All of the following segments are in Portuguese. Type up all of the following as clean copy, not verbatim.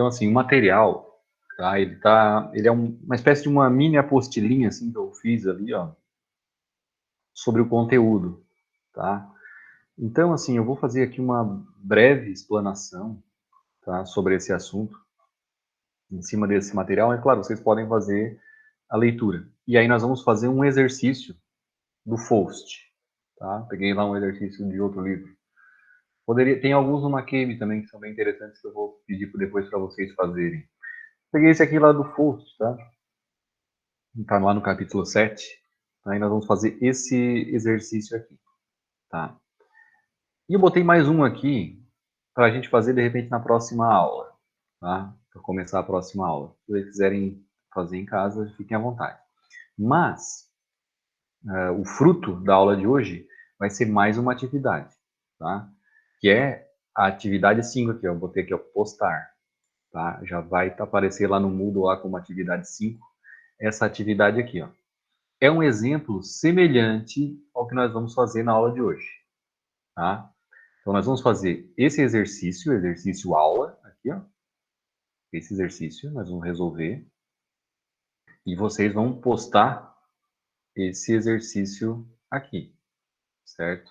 Então, assim, o material, tá? Ele é uma espécie de uma mini apostilinha, assim, que eu fiz ali, ó, sobre o conteúdo, tá? Então, assim, eu vou fazer aqui uma breve explanação, tá, sobre esse assunto, em cima desse material. É claro, vocês podem fazer a leitura. E aí nós vamos fazer um exercício do Faust, tá? Peguei lá um exercício de outro livro. Tem alguns no McCabe também que são bem interessantes que eu vou pedir depois para vocês fazerem. Peguei esse aqui lá do Faust, tá? Tá lá no capítulo 7. Aí nós vamos fazer esse exercício aqui, tá? E eu botei mais um aqui para a gente fazer de repente na próxima aula, tá? Para começar a próxima aula. Se vocês quiserem fazer em casa, fiquem à vontade. Mas o fruto da aula de hoje vai ser mais uma atividade, tá? Que é a atividade 5 aqui, ó. Eu botei aqui, ó, postar, tá? Já vai aparecer lá no Moodle lá como atividade 5, essa atividade aqui, ó. É um exemplo semelhante ao que nós vamos fazer na aula de hoje, tá? Então, nós vamos fazer esse exercício, exercício aula, aqui, ó. Esse exercício nós vamos resolver. E vocês vão postar esse exercício aqui, certo?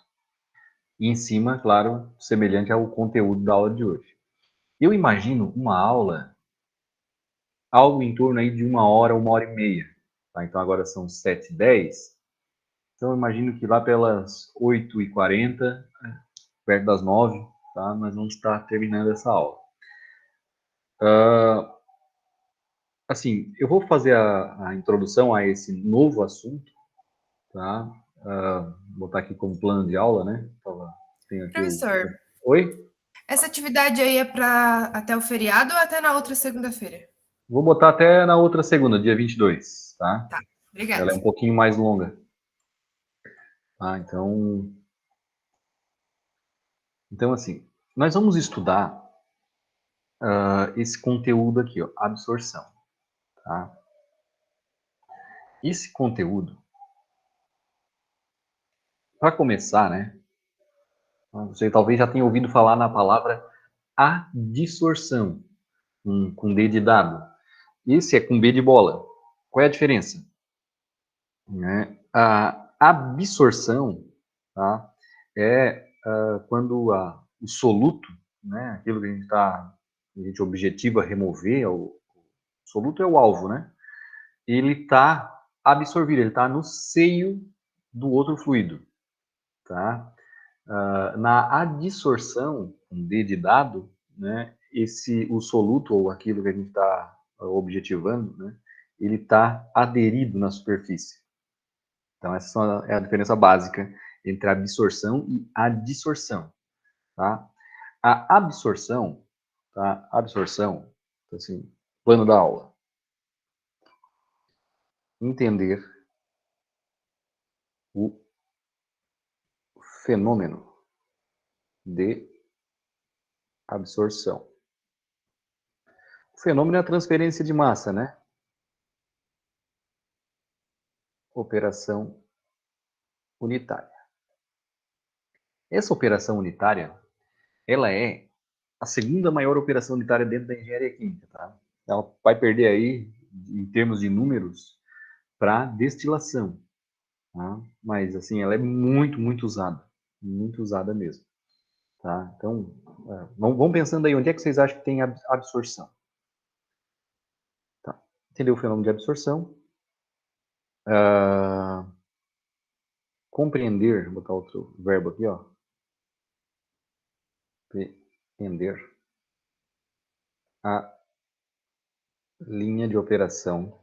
E em cima, claro, semelhante ao conteúdo da aula de hoje. Eu imagino uma aula, algo em torno aí de 1 hora e meia. Tá? Então, agora são 7h10. Então, eu imagino que lá pelas 8h40, perto das 9, tá? Nós vamos estar terminando essa aula. Assim, eu vou fazer a introdução a esse novo assunto, tá? Vou botar aqui como plano de aula, né? Tenho aqui Professor, Oi? essa atividade aí é para até o feriado ou até na outra segunda-feira? Vou botar até na outra segunda, dia 22, tá? Tá, Ela é um obrigada. pouquinho mais longa, tá? Então assim, nós vamos estudar esse conteúdo aqui, ó, absorção, tá? Esse conteúdo, para começar, né? Você talvez já tenha ouvido falar na palavra adsorção, com D de dado. Esse é com B de bola. Qual é a diferença? Né? A absorção, tá? É quando o soluto, né? Aquilo que a gente objetiva remover, o soluto é o alvo, né? Ele está absorvido, ele está no seio do outro fluido, tá? Na adsorção, com D de dado, né? O soluto ou aquilo que a gente está objetivando, né? Ele está aderido na superfície. Então, essa é a diferença básica entre absorção e adsorção, tá? A absorção, tá? Absorção, assim, plano da aula. Entender o fenômeno de absorção. O fenômeno é a transferência de massa, né? Operação unitária. Essa operação unitária, ela é a segunda maior operação unitária dentro da engenharia química, tá? Ela vai perder aí, em termos de números, para destilação, tá? Mas, assim, ela é muito usada mesmo, tá? Então, vamos pensando aí, onde é que vocês acham que tem absorção? Tá. Entendeu o fenômeno de absorção? Compreender, vou botar outro verbo aqui, ó. Compreender a linha de operação,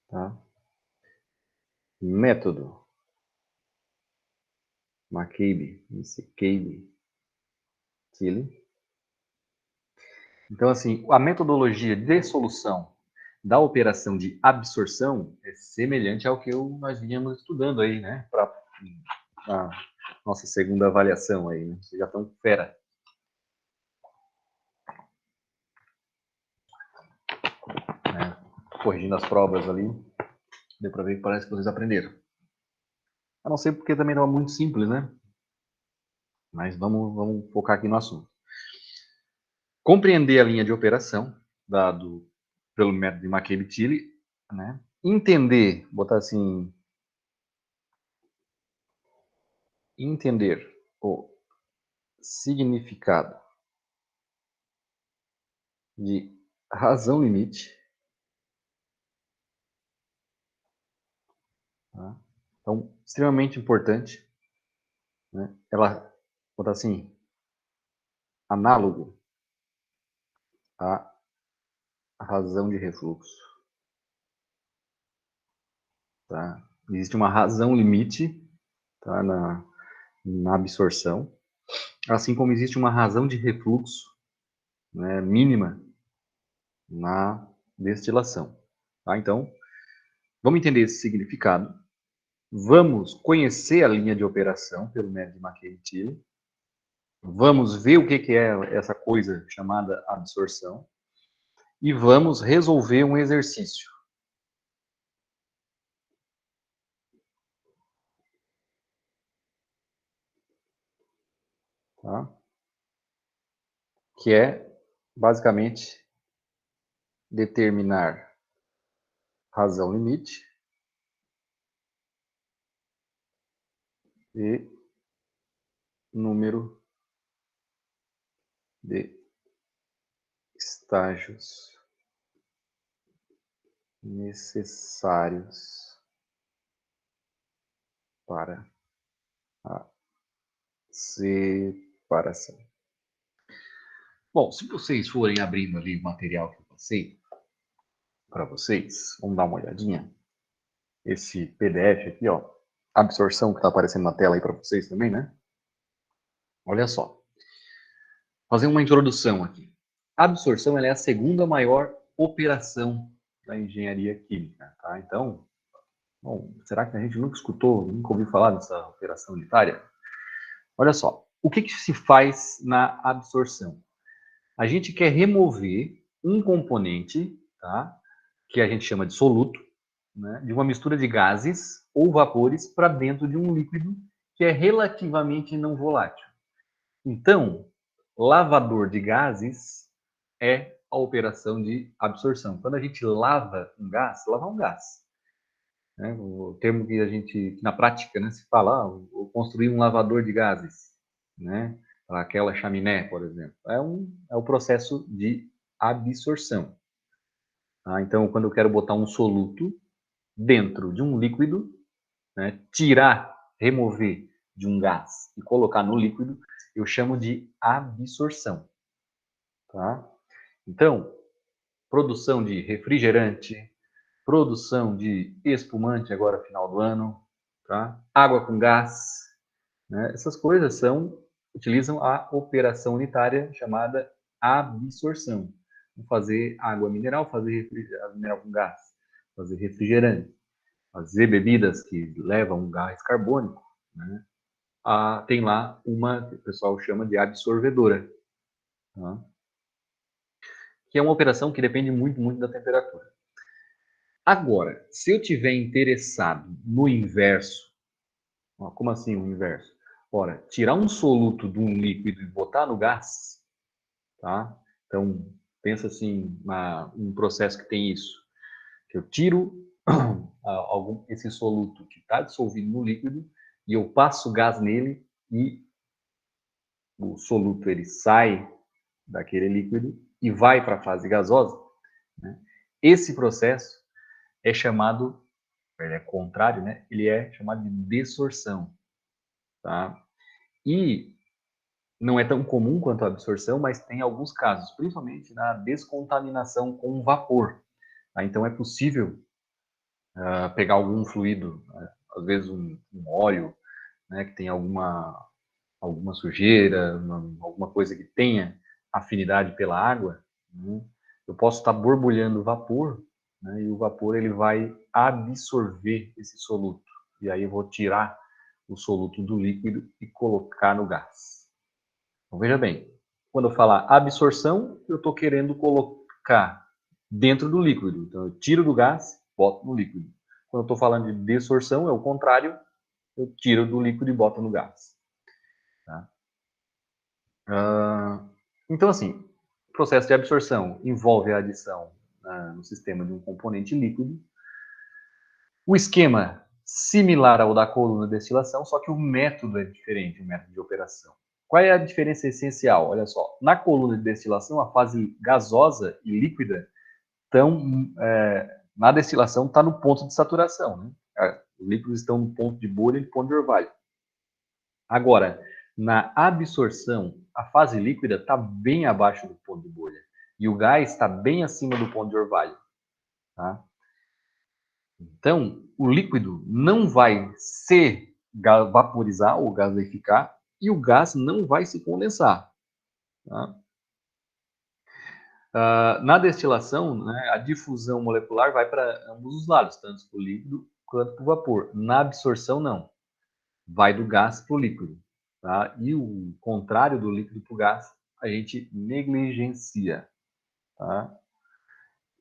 tá? Método, McCabe, Killing. Então, assim, a metodologia de solução da operação de absorção é semelhante ao que nós vínhamos estudando aí, né? Para a nossa segunda avaliação aí, né? Vocês já estão fera. Corrigindo as provas ali, deu para ver que parece que vocês aprenderam. A não ser porque também estava muito simples, né? Mas vamos focar aqui no assunto. Compreender a linha de operação dado pelo método de McCabe-Tilly, né? Entender, botar assim, entender o significado de razão limite, tá? Então, extremamente importante, né? Ela, botar assim, análogo à razão de refluxo, tá? Existe uma razão limite, tá, na absorção, assim como existe uma razão de refluxo, né, mínima na destilação, tá? Então, vamos entender esse significado, vamos conhecer a linha de operação pelo método de McCabe-Tilly, vamos ver o que é essa coisa chamada absorção e vamos resolver um exercício. Tá? Que é, basicamente, determinar razão limite e número de estágios necessários para a separação. Bom, se vocês forem abrindo ali o material que eu passei para vocês, vamos dar uma olhadinha. Esse PDF aqui, ó, absorção que está aparecendo na tela aí para vocês também, né? Olha só. Fazer uma introdução aqui. A absorção ela é a segunda maior operação da engenharia química, tá? Então, bom, será que a gente nunca escutou, nunca ouviu falar dessa operação unitária? Olha só, o que se faz na absorção? A gente quer remover um componente, tá? Que a gente chama de soluto, né? De uma mistura de gases ou vapores para dentro de um líquido que é relativamente não volátil. Então, lavador de gases é a operação de absorção. Quando a gente lava um gás, lavar um gás, né? O termo que a gente, na prática, né, se fala, construir um lavador de gases, né? Para aquela chaminé, por exemplo. É o processo de absorção. Tá? Então, quando eu quero botar um soluto dentro de um líquido, né, tirar, remover de um gás e colocar no líquido, eu chamo de absorção. Tá? Então, produção de refrigerante, produção de espumante agora final do ano, tá? Água com gás, né? Essas coisas utilizam a operação unitária chamada absorção. Fazer água mineral, fazer mineral com gás, fazer refrigerante, fazer bebidas que levam gás carbônico, né? Tem lá uma que o pessoal chama de absorvedora, tá? Que é uma operação que depende muito, muito da temperatura. Agora, se eu tiver interessado no inverso, como assim o inverso? Ora, tirar um soluto de um líquido e botar no gás, tá? Então, pensa assim, um processo que tem isso, que eu tiro esse soluto que está dissolvido no líquido e eu passo gás nele e o soluto ele sai daquele líquido e vai para a fase gasosa, né? Esse processo é chamado, ele é contrário, né? Ele é chamado de desorção, tá? E não é tão comum quanto a absorção, mas tem alguns casos, principalmente na descontaminação com vapor, tá? Então é possível pegar algum fluido, às vezes um óleo, né, que tem alguma sujeira, alguma coisa que tenha afinidade pela água, né? Eu posso estar borbulhando vapor, né, e o vapor ele vai absorver esse soluto. E aí eu vou tirar o soluto do líquido e colocar no gás. Então, veja bem, quando eu falar absorção, eu estou querendo colocar dentro do líquido. Então, eu tiro do gás, boto no líquido. Quando eu estou falando de desorção, é o contrário, eu tiro do líquido e boto no gás. Tá? Então, assim, o processo de absorção envolve a adição no sistema de um componente líquido. O esquema similar ao da coluna de destilação, só que o método é diferente, o método de operação. Qual é a diferença essencial? Olha só, na coluna de destilação, a fase gasosa e líquida estão, na destilação, está no ponto de saturação, né? Os líquidos estão no ponto de bolha e no ponto de orvalho. Agora, na absorção, a fase líquida está bem abaixo do ponto de bolha e o gás está bem acima do ponto de orvalho. Tá? Então, o líquido não vai se vaporizar ou gaseificar e o gás não vai se condensar. Tá? Na destilação, né, a difusão molecular vai para ambos os lados, tanto para o líquido quanto para o vapor. Na absorção, não. Vai do gás para o líquido. Tá? E o contrário do líquido para o gás, a gente negligencia. Tá?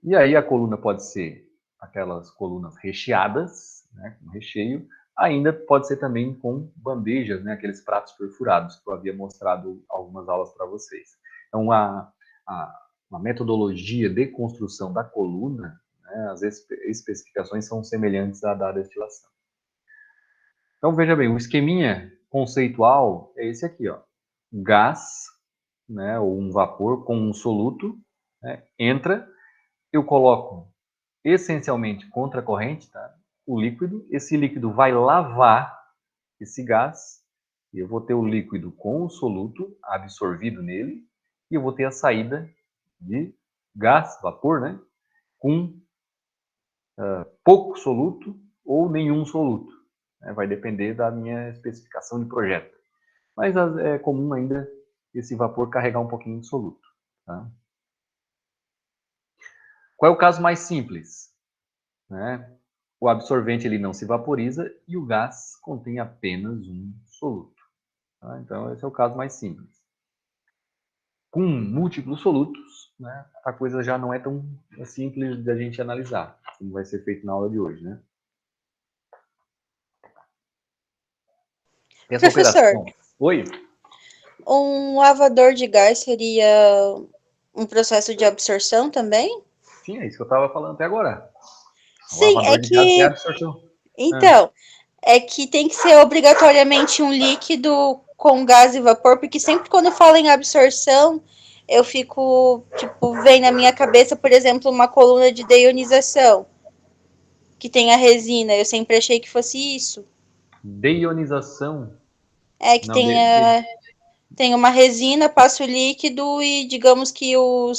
E aí a coluna pode ser aquelas colunas recheadas, né, com recheio, ainda pode ser também com bandejas, né, aqueles pratos perfurados, que eu havia mostrado algumas aulas para vocês. Então, a metodologia de construção da coluna, né, as especificações são semelhantes à da destilação. Então, veja bem, o esqueminha conceitual é esse aqui, ó. Gás, né, ou um vapor com um soluto, né, entra, eu coloco essencialmente contra a corrente, tá? O líquido, esse líquido vai lavar esse gás, e eu vou ter o líquido com o soluto absorvido nele, e eu vou ter a saída de gás, vapor, né? Com pouco soluto ou nenhum soluto. Né? Vai depender da minha especificação de projeto. Mas é comum ainda esse vapor carregar um pouquinho de soluto. Tá? Qual é o caso mais simples? Né? O absorvente ele não se vaporiza e o gás contém apenas um soluto. Tá? Então, esse é o caso mais simples. Com múltiplos solutos, né, a coisa já não é tão simples da gente analisar, como vai ser feito na aula de hoje. Né? Essa Professor, operação... Oi? um lavador de gás seria um processo de absorção também? Sim, é isso que eu estava falando até agora. O Sim, lavador de gás é absorção. então, é que tem que ser obrigatoriamente um líquido com gás e vapor, porque sempre quando falo em absorção, eu fico, tipo, vem na minha cabeça, por exemplo, uma coluna de deionização, que tem a resina. Eu sempre achei que fosse isso. Deionização. É que Não, tem uma resina, passa o líquido e digamos que o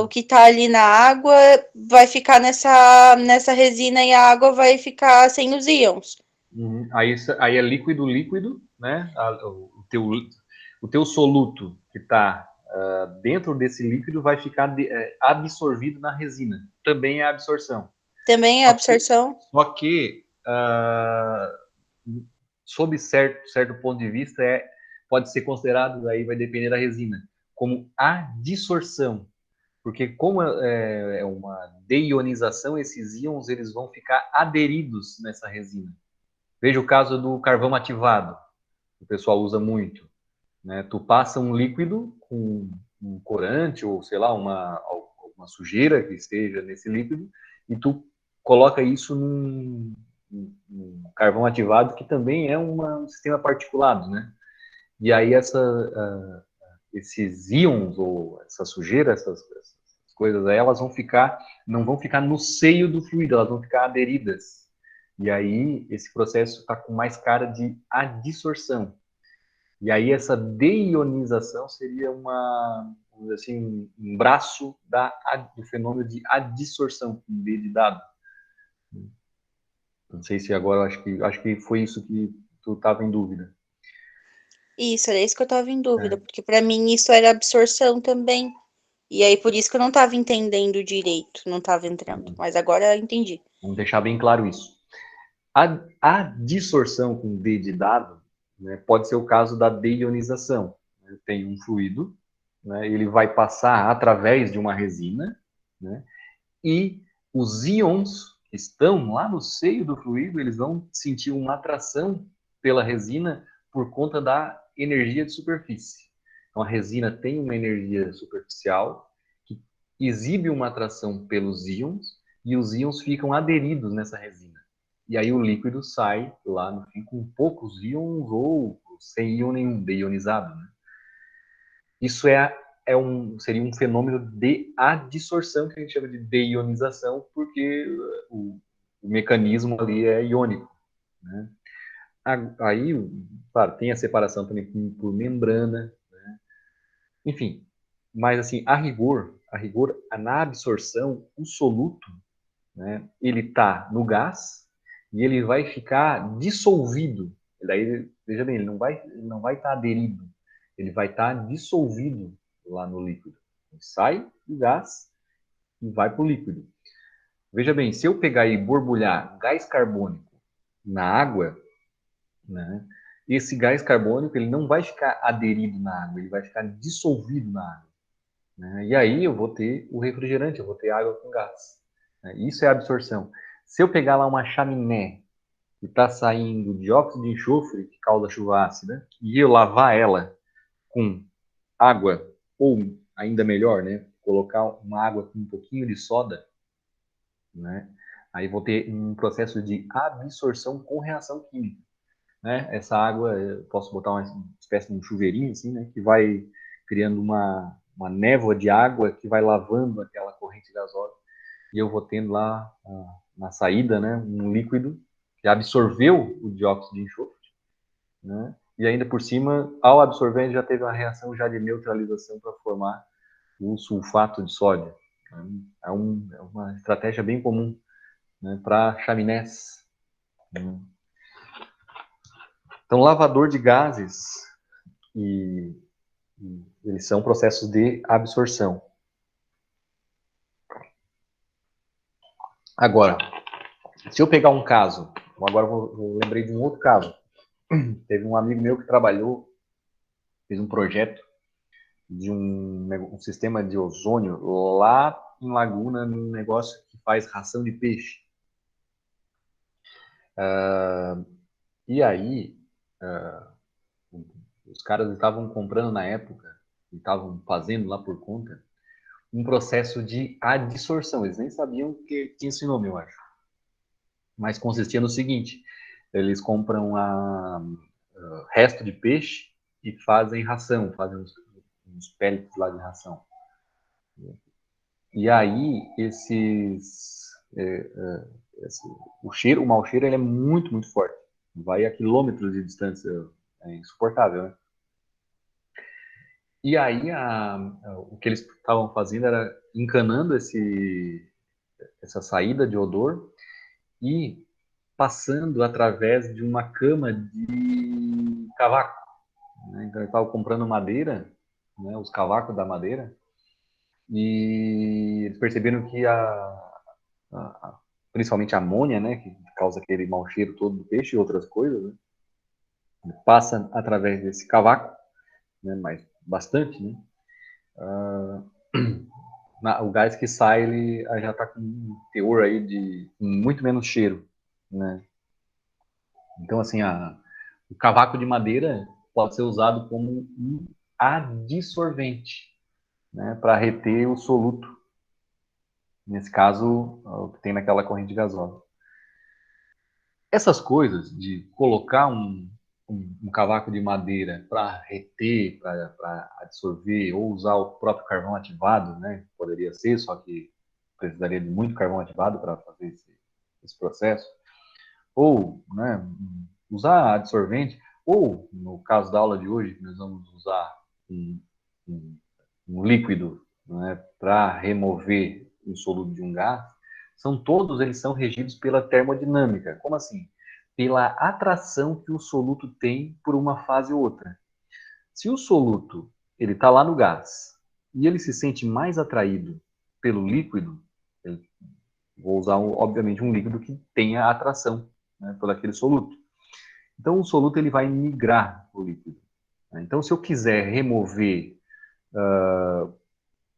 que está ali na água vai ficar nessa resina e a água vai ficar sem os íons. Aí é líquido, né? O teu soluto que está dentro desse líquido vai ficar absorvido na resina. Também é absorção. Também é absorção. Só que sob certo ponto de vista, pode ser considerado, aí vai depender da resina, como adsorção. Porque como é uma deionização, esses íons eles vão ficar aderidos nessa resina. Veja o caso do carvão ativado, que o pessoal usa muito. Né? Tu passa um líquido com um corante ou, sei lá, alguma sujeira que esteja nesse líquido e tu coloca isso num carvão ativado que também é um sistema particulado, né? E aí esses íons ou essa sujeira, essas coisas aí, elas não vão ficar no seio do fluido, elas vão ficar aderidas. E aí esse processo está com mais cara de adsorção. E aí essa deionização seria assim, um braço do fenômeno de adsorção, com D de dado. Não sei se agora, acho que foi isso que tu estava em dúvida. Isso, era isso que eu estava em dúvida, porque para mim isso era absorção também. E aí por isso que eu não estava entendendo direito, não estava entrando. Mas agora eu entendi. Vamos deixar bem claro isso. A dissorção com D de dado, né, pode ser o caso da deionização. Tem um fluido, né, ele vai passar através de uma resina, né, e os íons que estão lá no seio do fluido, eles vão sentir uma atração pela resina por conta da energia de superfície. Então, a resina tem uma energia superficial que exibe uma atração pelos íons e os íons ficam aderidos nessa resina. E aí o líquido sai lá no fim com poucos íons ou sem íon nenhum, deionizado, né? Isso seria um fenômeno de adsorção, que a gente chama de deionização, porque o mecanismo ali é iônico, né? Aí, claro, tem a separação também por membrana, né? Enfim, mas assim, a rigor, na absorção, o soluto, né, ele está no gás e ele vai ficar dissolvido. Daí, veja bem, ele não vai estar aderido, ele vai estar dissolvido lá no líquido. Ele sai do gás e vai para o líquido. Veja bem, se eu pegar e borbulhar gás carbônico na água, né, esse gás carbônico ele não vai ficar aderido na água, ele vai ficar dissolvido na água, né? E aí eu vou ter o refrigerante, eu vou ter água com gás, né? Isso é absorção. Se eu pegar lá uma chaminé e está saindo dióxido de enxofre, que causa chuva ácida, e eu lavar ela com água, ou ainda melhor, né, colocar uma água com um pouquinho de soda, né, aí vou ter um processo de absorção com reação química, né? Essa água, eu posso botar uma espécie de um chuveirinho, assim, né, que vai criando uma névoa de água que vai lavando aquela corrente gasosa, e eu vou tendo lá na saída, né, um líquido que absorveu o dióxido de enxofre, né? E ainda por cima, ao absorver, ele já teve uma reação já de neutralização para formar o sulfato de sódio. É uma estratégia bem comum, né, para chaminés. Então, lavador de gases, e eles são processos de absorção. Agora, se eu pegar um caso, agora eu lembrei de um outro caso. Teve um amigo meu que fez um projeto de um sistema de ozônio lá em Laguna, num negócio que faz ração de peixe. E aí, os caras estavam comprando na época, e estavam fazendo lá por conta, um processo de adsorção. Eles nem sabiam que tinha esse nome, eu acho. Mas consistia no seguinte: eles compram resto de peixe e fazem ração, fazem uns pellets lá de ração. E aí, o mau cheiro ele é muito, muito forte. Vai a quilômetros de distância, é insuportável, né? E aí, o que eles estavam fazendo era encanando essa saída de odor e passando através de uma cama de cavaco, né? Então, eles estavam comprando madeira, né, os cavacos da madeira, e eles perceberam que principalmente a amônia, né, que causa aquele mau cheiro todo do peixe e outras coisas, né, passa através desse cavaco, né, mas bastante, né? O gás que sai, ele já está com um teor aí de muito menos cheiro, né? Então, assim, o cavaco de madeira pode ser usado como um adsorvente, né, para reter o soluto. Nesse caso, o que tem naquela corrente gasosa. Essas coisas de colocar um cavaco de madeira para reter, para absorver, ou usar o próprio carvão ativado, né? Poderia ser, só que precisaria de muito carvão ativado para fazer esse processo. Ou, né, usar adsorvente, ou, no caso da aula de hoje, nós vamos usar um líquido, né, para remover o soluto de um gás. Todos eles são regidos pela termodinâmica. Como assim? Pela atração que o soluto tem por uma fase ou outra. Se o soluto ele está lá no gás e ele se sente mais atraído pelo líquido, vou usar, obviamente, um líquido que tenha atração, né, por aquele soluto. Então, o soluto ele vai migrar para o líquido. Então, se eu quiser remover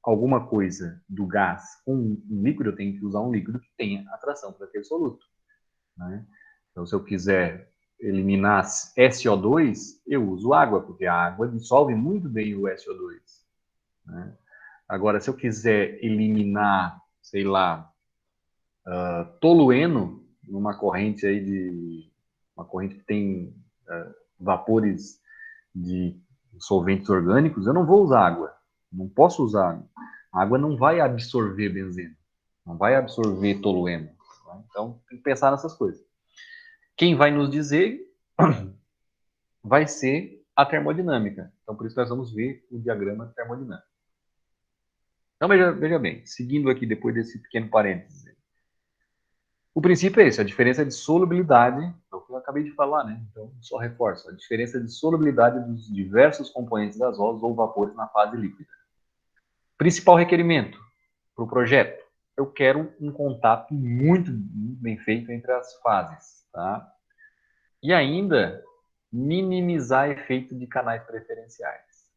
alguma coisa do gás com um líquido, eu tenho que usar um líquido que tenha atração para aquele soluto, né? Então, se eu quiser eliminar SO2, eu uso água, porque a água dissolve muito bem o SO2. Né? Agora, se eu quiser eliminar, sei lá, tolueno, numa corrente aí uma corrente que tem vapores de solventes orgânicos, eu não vou usar água. Não posso usar água. A água não vai absorver benzeno. Não vai absorver tolueno. Tá? Então, tem que pensar nessas coisas. Quem vai nos dizer vai ser a termodinâmica. Então, por isso nós vamos ver o diagrama termodinâmico. Então, veja bem, seguindo aqui depois desse pequeno parênteses. O princípio é esse, a diferença de solubilidade, é o que eu acabei de falar, né? Então, só reforço, a diferença de solubilidade dos diversos componentes gasosos ou vapores na fase líquida. Principal requerimento para o projeto, eu quero um contato muito bem feito entre as fases, tá? E ainda, minimizar efeito de canais preferenciais.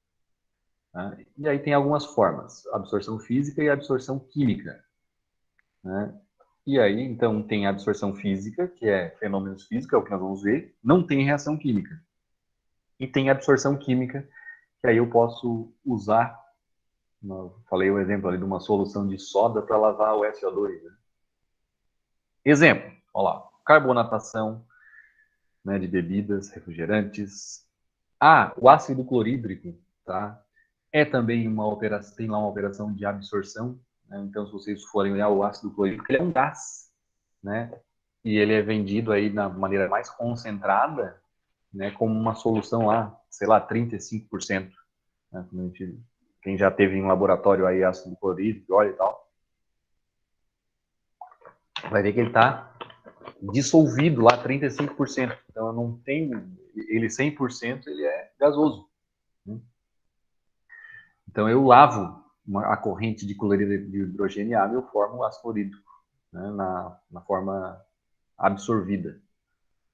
Tá? E aí tem algumas formas, absorção física e absorção química, né? E aí, então, tem a absorção física, que é fenômenos físicos, é o que nós vamos ver. Não tem reação química. E tem a absorção química, que aí eu posso usar, eu falei o exemplo ali de uma solução de soda para lavar o SO2. Né? Exemplo, olha lá, carbonatação, né, de bebidas, refrigerantes. O ácido clorídrico, tá? É também uma operação, tem lá uma operação de absorção. Né? Então, se vocês forem olhar o ácido clorídrico, ele é um gás, né? E ele é vendido aí da maneira mais concentrada, né, como uma solução lá, sei lá, 35%. Né, quem já teve em laboratório aí ácido clorídrico, óleo e tal, vai ver que ele está dissolvido lá 35%. Então, eu não tenho ele 100%, ele é gasoso. Né? Então, eu lavo a corrente de cloreto de hidrogênio e água, eu formo o ácido clorídrico, né, na forma absorvida.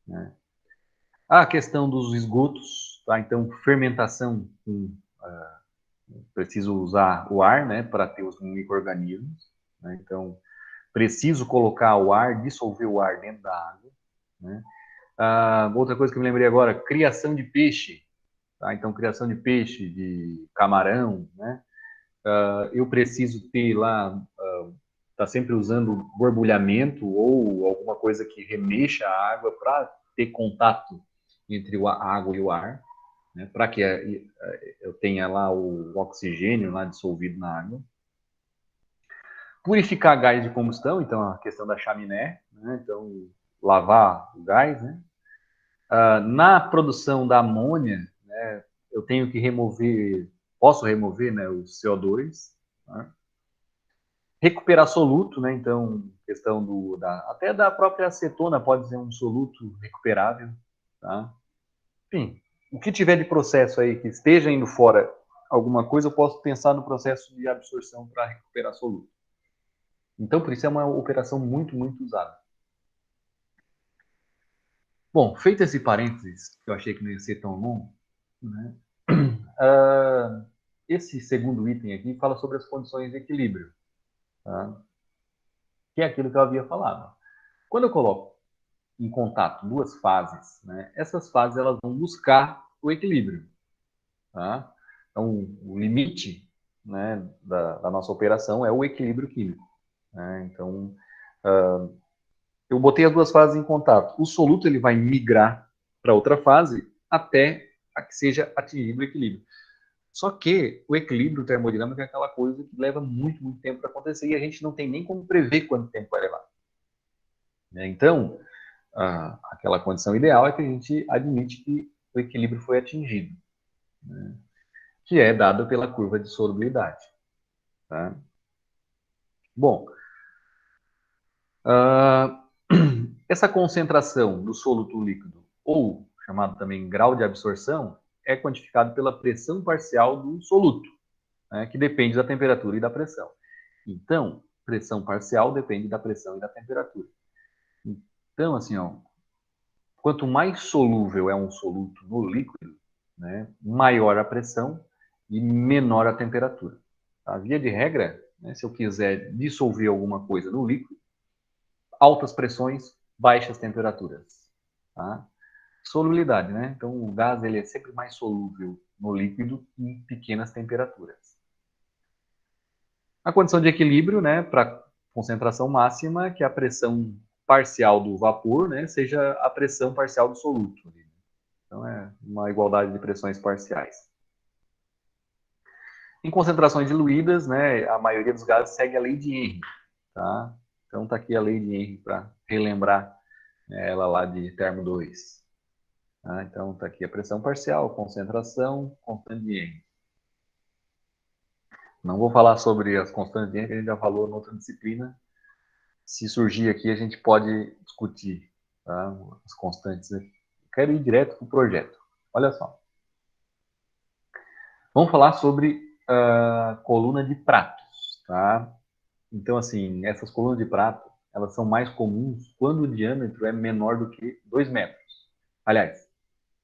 Né? A questão dos esgotos, tá? Então, fermentação, preciso usar o ar, né, para ter os micro-organismos. Né? Então, preciso colocar o ar, dissolver o ar dentro da água. Né? Outra coisa que eu me lembrei agora, criação de peixe. Tá? Então, criação de peixe, de camarão, né? Eu preciso ter lá, tá sempre usando borbulhamento ou alguma coisa que remexa a água para ter contato entre a água e o ar, né, para que eu tenha lá o oxigênio lá dissolvido na água. Purificar gás de combustão, então a questão da chaminé, né, então lavar o gás, né. Na produção da amônia, né, eu tenho que posso remover, né, o CO2, né. Recuperar soluto, né? Então, questão até da própria acetona pode ser um soluto recuperável, tá? Enfim, o que tiver de processo aí que esteja indo fora alguma coisa, eu posso pensar no processo de absorção para recuperar soluto. Então, por isso é uma operação muito, muito usada. Bom, feito esse parênteses, que eu achei que não ia ser tão longo, né? Esse segundo item aqui fala sobre as condições de equilíbrio, tá? Que é aquilo que eu havia falado. Quando eu coloco em contato duas fases, né, essas fases elas vão buscar o equilíbrio. Tá? Então, o limite, né, da nossa operação é o equilíbrio químico. Né? Então, eu botei as duas fases em contato. O soluto ele vai migrar para outra fase até que seja atingido o equilíbrio. Só que o equilíbrio termodinâmico é aquela coisa que leva muito, muito tempo para acontecer e a gente não tem nem como prever quanto tempo vai levar. Então, aquela condição ideal é que a gente admite que o equilíbrio foi atingido, né? Que é dada pela curva de solubilidade. Tá? Bom, essa concentração do soluto líquido, ou chamado também grau de absorção, é quantificado pela pressão parcial do soluto, né, que depende da temperatura e da pressão. Então, pressão parcial depende da pressão e da temperatura. Então, assim, quanto mais solúvel é um soluto no líquido, né, maior a pressão e menor a temperatura. A via de regra, né, se eu quiser dissolver alguma coisa no líquido, altas pressões, baixas temperaturas. Tá? solubilidade, né? Então, o gás ele é sempre mais solúvel no líquido em pequenas temperaturas. A condição de equilíbrio, né, para concentração máxima, que é a pressão parcial do vapor, né, seja a pressão parcial do soluto. Então, é uma igualdade de pressões parciais. Em concentrações diluídas, né, a maioria dos gases segue a lei de Henry, tá? Então, está aqui a lei de Henry para relembrar, né, ela lá de termo 2. Tá? Então, está aqui a pressão parcial, concentração, constante de Henry. Não vou falar sobre as constantes de Henry, que a gente já falou em outra disciplina. Se surgir aqui, a gente pode discutir, tá? As constantes. Eu quero ir direto para o projeto. Olha só. Vamos falar sobre a coluna de pratos, tá? Então, assim, essas colunas de prato, elas são mais comuns quando o diâmetro é menor do que 2 metros. Aliás,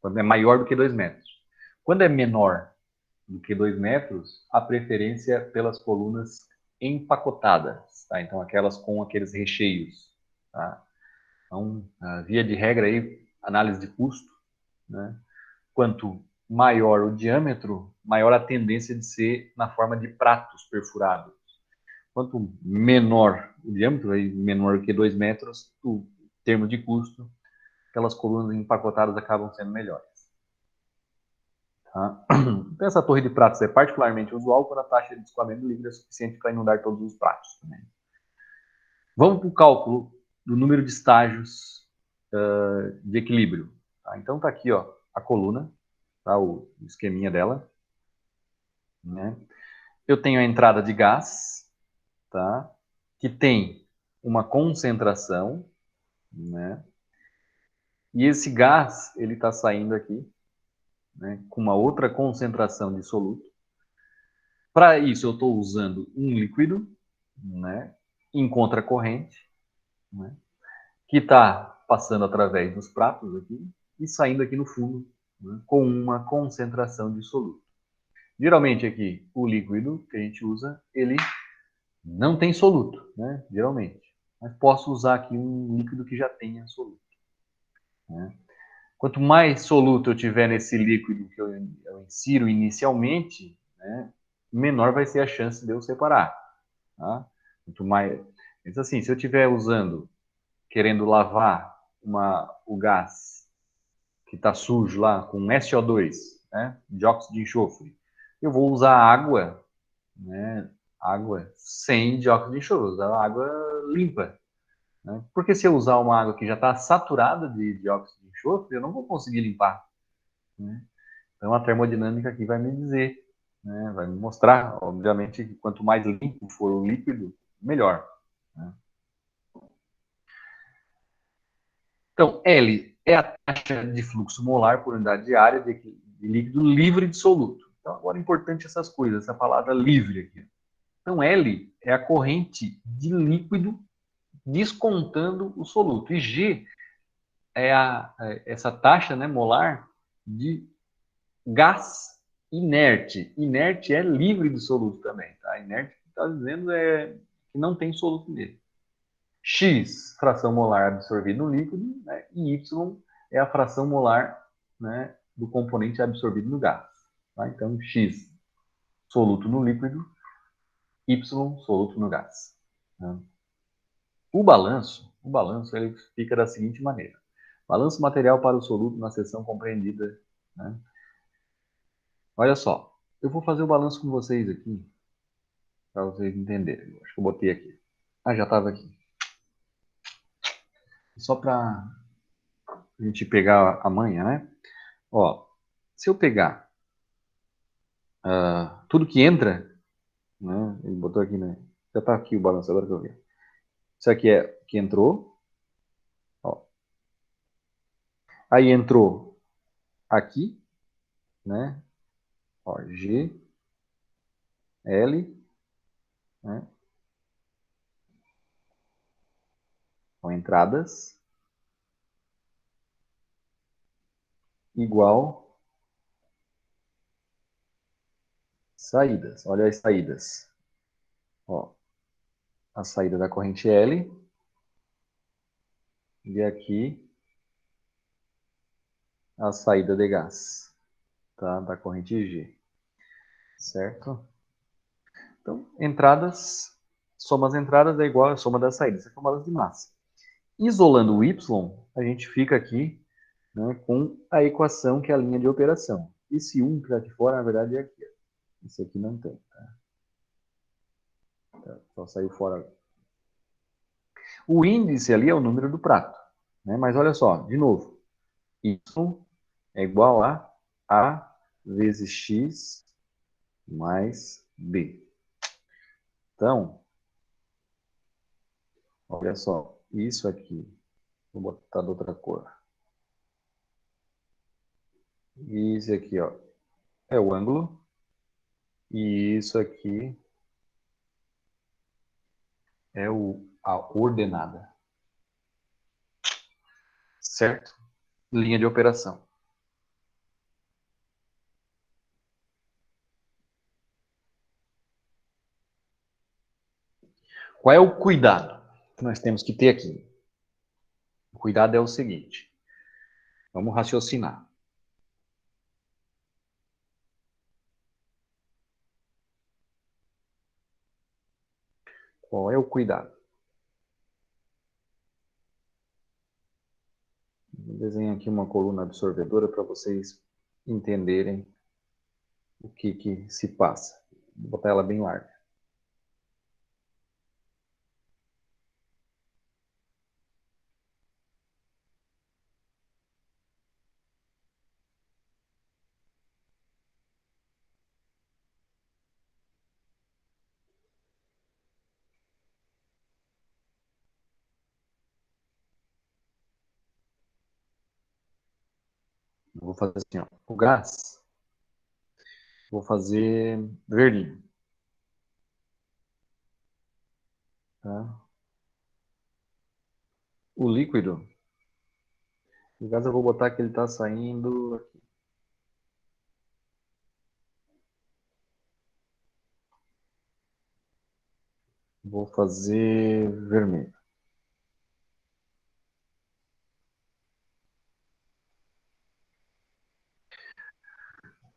quando é maior do que 2 metros. Quando é menor do que 2 metros, a preferência pelas colunas empacotadas, tá? Então, aquelas com aqueles recheios, tá? Então, via de regra aí, análise de custo, né? Quanto maior o diâmetro, maior a tendência de ser na forma de pratos perfurados. Quanto menor o diâmetro, aí menor que 2 metros, o termo de custo, aquelas colunas empacotadas acabam sendo melhores. Tá? Então, essa torre de pratos é particularmente usual quando a taxa de escoamento do líquido é suficiente para inundar todos os pratos. Também. Vamos para o cálculo do número de estágios de equilíbrio. Tá? Então, está aqui ó, a coluna, tá? O esqueminha dela. Né? Eu tenho a entrada de gás, tá? Que tem uma concentração, né? E esse gás, ele está saindo aqui, né? Com uma outra concentração de soluto. Para isso, eu estou usando um líquido, né? Em contracorrente, né? Que está passando através dos pratos aqui e saindo aqui no fundo, né? Com uma concentração de soluto. Geralmente aqui, o líquido que a gente usa, ele não tem soluto, né? Geralmente. Mas posso usar aqui um líquido que já tenha soluto. Né? Quanto mais soluto eu tiver nesse líquido que eu insiro inicialmente, né, menor vai ser a chance de eu separar. Tá? Quanto mais... Mas assim, se eu estiver usando, querendo lavar o gás que está sujo lá com SO2, né, dióxido de enxofre, eu vou usar água, né, água sem dióxido de enxofre, usar água limpa. Né? Porque se eu usar uma água que já está saturada de dióxido de enxofre, eu não vou conseguir limpar. Né? Então a termodinâmica aqui vai me dizer, né, vai me mostrar, obviamente, que quanto mais limpo for o líquido, melhor. Né? Então, L é a taxa de fluxo molar por unidade diária de líquido livre de soluto. Então, agora é importante essas coisas, essa palavra livre aqui. Então, L é a corrente de líquido descontando o soluto. E G é essa taxa, né, molar de gás inerte. Inerte é livre de soluto também. Tá? Inerte, o que está dizendo é que não tem soluto nele. X, fração molar absorvida no líquido, né? E Y é a fração molar, né, do componente absorvido no gás. Tá? Então, X, soluto no líquido, Y, soluto no gás. Tá? O balanço ele fica da seguinte maneira. Balanço material para o soluto na seção compreendida. Né? Olha só, eu vou fazer o balanço com vocês aqui, para vocês entenderem. Acho que eu botei aqui. Ah, já estava aqui. Só para a gente pegar a manha, né? Ó, se eu pegar tudo que entra, né? Ele botou aqui, né? Já está aqui o balanço, agora que eu vi. Isso aqui é que entrou. Ó. Aí entrou aqui, né? Ó, G, L, né? Com entradas igual saídas. Olha as saídas. Ó, a saída da corrente L. E aqui a saída de gás, tá? Da corrente G, certo? Então, entradas, soma as entradas é igual a soma das saídas, é tomadas de massa. Isolando o Y, a gente fica aqui, né, com a equação que é a linha de operação. Esse 1 que está aqui fora, na verdade, é aqui. Esse aqui não tem, tá? Só saiu fora. O índice ali é o número do prato, né? Mas olha só, de novo, Y é igual a vezes X mais B. Então, olha só, isso aqui, vou botar de outra cor. Isso aqui, ó, é o ângulo. E isso aqui é a ordenada. Certo? Linha de operação. Qual é o cuidado que nós temos que ter aqui? O cuidado é o seguinte. Vamos raciocinar. Qual é o cuidado? Vou desenhar aqui uma coluna absorvedora para vocês entenderem o que se passa. Vou botar ela bem larga. Vou fazer assim, ó. O gás, vou fazer verdinho. Tá? O líquido, o gás eu vou botar que ele está saindo aqui. Vou fazer vermelho.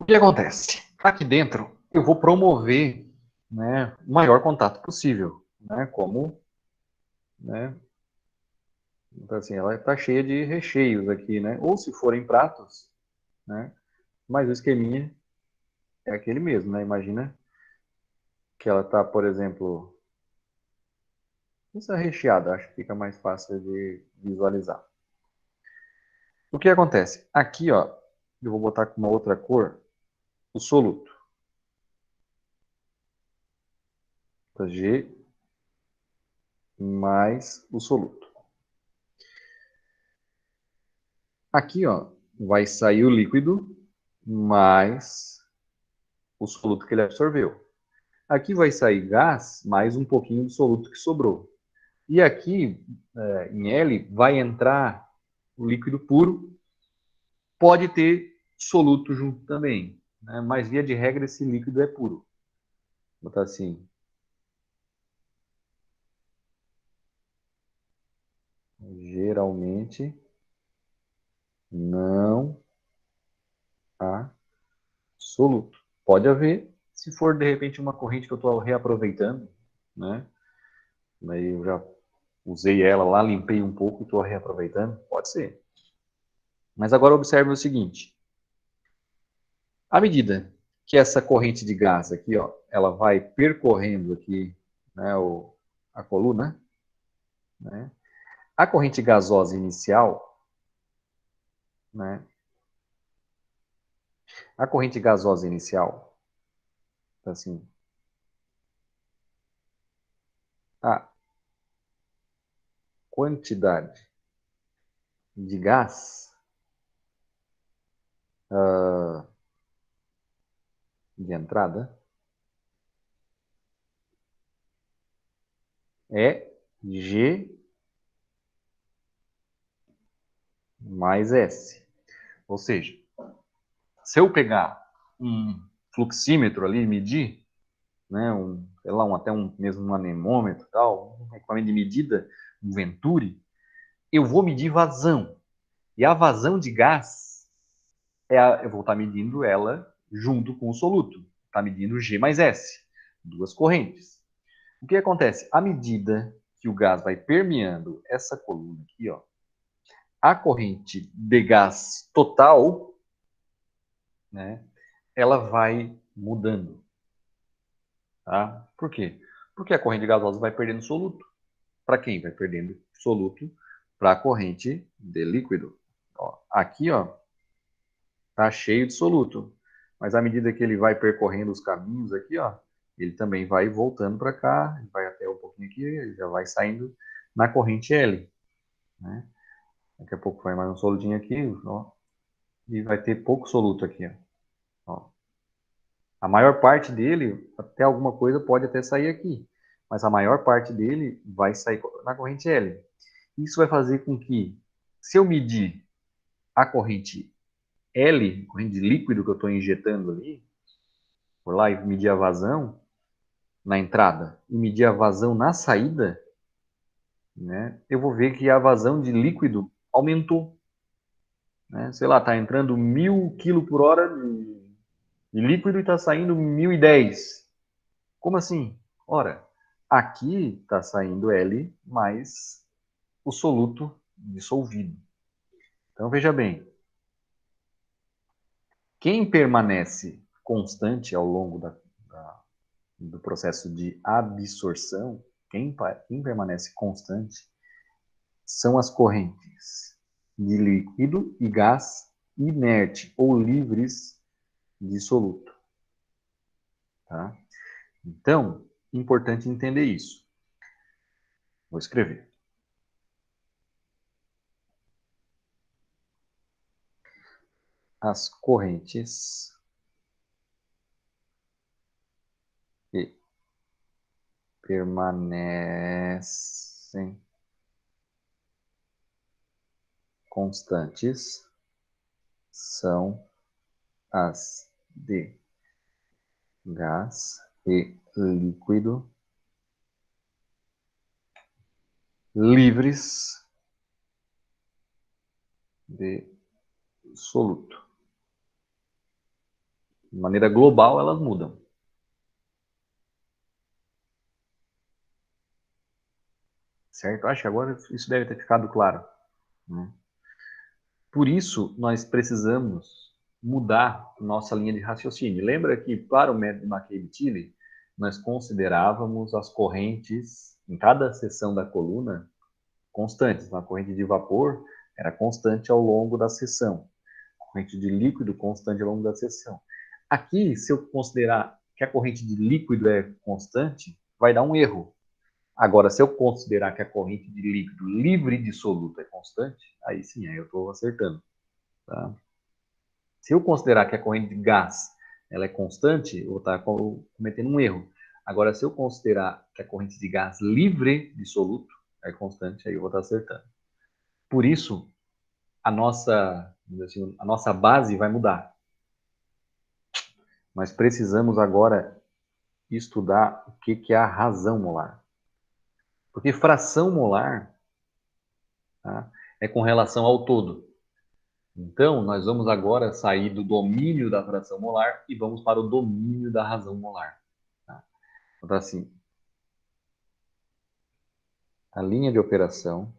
O que acontece? Aqui dentro, eu vou promover, né, o maior contato possível, né, como, né, então, assim, ela está cheia de recheios aqui, né, ou se forem pratos, né, mas o esqueminha é aquele mesmo, né, imagina que ela está, por exemplo, essa recheada, acho que fica mais fácil de visualizar. O que acontece? Aqui, ó, eu vou botar com uma outra cor, o soluto. G mais o soluto. Aqui, ó, vai sair o líquido mais o soluto que ele absorveu. Aqui vai sair gás mais um pouquinho do soluto que sobrou. E aqui, em L, vai entrar o líquido puro. Pode ter soluto junto também, né? Mas, via de regra, esse líquido é puro. Vou botar assim. Geralmente, não há soluto. Pode haver, se for, de repente, uma corrente que eu estou reaproveitando, né? Aí eu já usei ela lá, limpei um pouco e estou reaproveitando. Pode ser. Mas agora observe o seguinte. À medida que essa corrente de gás aqui, ó, ela vai percorrendo aqui, né, a coluna, né? A corrente gasosa inicial, né? A corrente gasosa inicial, assim, a quantidade de gás de entrada é G mais S. Ou seja, se eu pegar um fluxímetro ali e medir, né, sei lá, até mesmo um anemômetro, tal, um equipamento de medida, um Venturi, eu vou medir vazão. E a vazão de gás eu vou estar medindo ela junto com o soluto. Está medindo G mais S, duas correntes. O que acontece? À medida que o gás vai permeando essa coluna aqui, ó, a corrente de gás total, né, ela vai mudando. Tá? Por quê? Porque a corrente gasosa vai perdendo soluto. Para quem? Vai perdendo soluto para a corrente de líquido. Ó, aqui, ó, tá cheio de soluto. Mas à medida que ele vai percorrendo os caminhos aqui, ó, ele também vai voltando para cá, ele vai até um pouquinho aqui, ele já vai saindo na corrente L. Né? Daqui a pouco vai mais um solutinho aqui, ó, e vai ter pouco soluto aqui. Ó. A maior parte dele, até alguma coisa pode até sair aqui, mas a maior parte dele vai sair na corrente L. Isso vai fazer com que, se eu medir a corrente L, corrente de líquido que eu estou injetando ali, por lá e medir a vazão na entrada e medir a vazão na saída, né, eu vou ver que a vazão de líquido aumentou. Né? Sei lá, está entrando 1000 kg por hora de líquido e está saindo 1010. Como assim? Ora, aqui está saindo L mais o soluto dissolvido. Então, veja bem, quem permanece constante ao longo do processo de absorção, quem permanece constante, são as correntes de líquido e gás inerte ou livres de soluto. Tá? Então, importante entender isso. Vou escrever. As correntes que permanecem constantes são as de gás e líquido livres de soluto. De maneira global, elas mudam. Certo? Acho que agora isso deve ter ficado claro. Né? Por isso, nós precisamos mudar nossa linha de raciocínio. Lembra que, para o método de McCabe-Tilley, nós considerávamos as correntes, em cada seção da coluna, constantes. A corrente de vapor era constante ao longo da seção. A corrente de líquido constante ao longo da seção. Aqui, se eu considerar que a corrente de líquido é constante, vai dar um erro. Agora, se eu considerar que a corrente de líquido livre de soluto é constante, aí sim, aí eu estou acertando. Tá? Se eu considerar que a corrente de gás ela é constante, eu vou estar cometendo um erro. Agora, se eu considerar que a corrente de gás livre de soluto é constante, aí eu vou estar acertando. Por isso, a nossa base vai mudar. Nós precisamos agora estudar o que é a razão molar. Porque fração molar, tá, é com relação ao todo. Então, nós vamos agora sair do domínio da fração molar e vamos para o domínio da razão molar. Tá? Então, assim, a linha de operação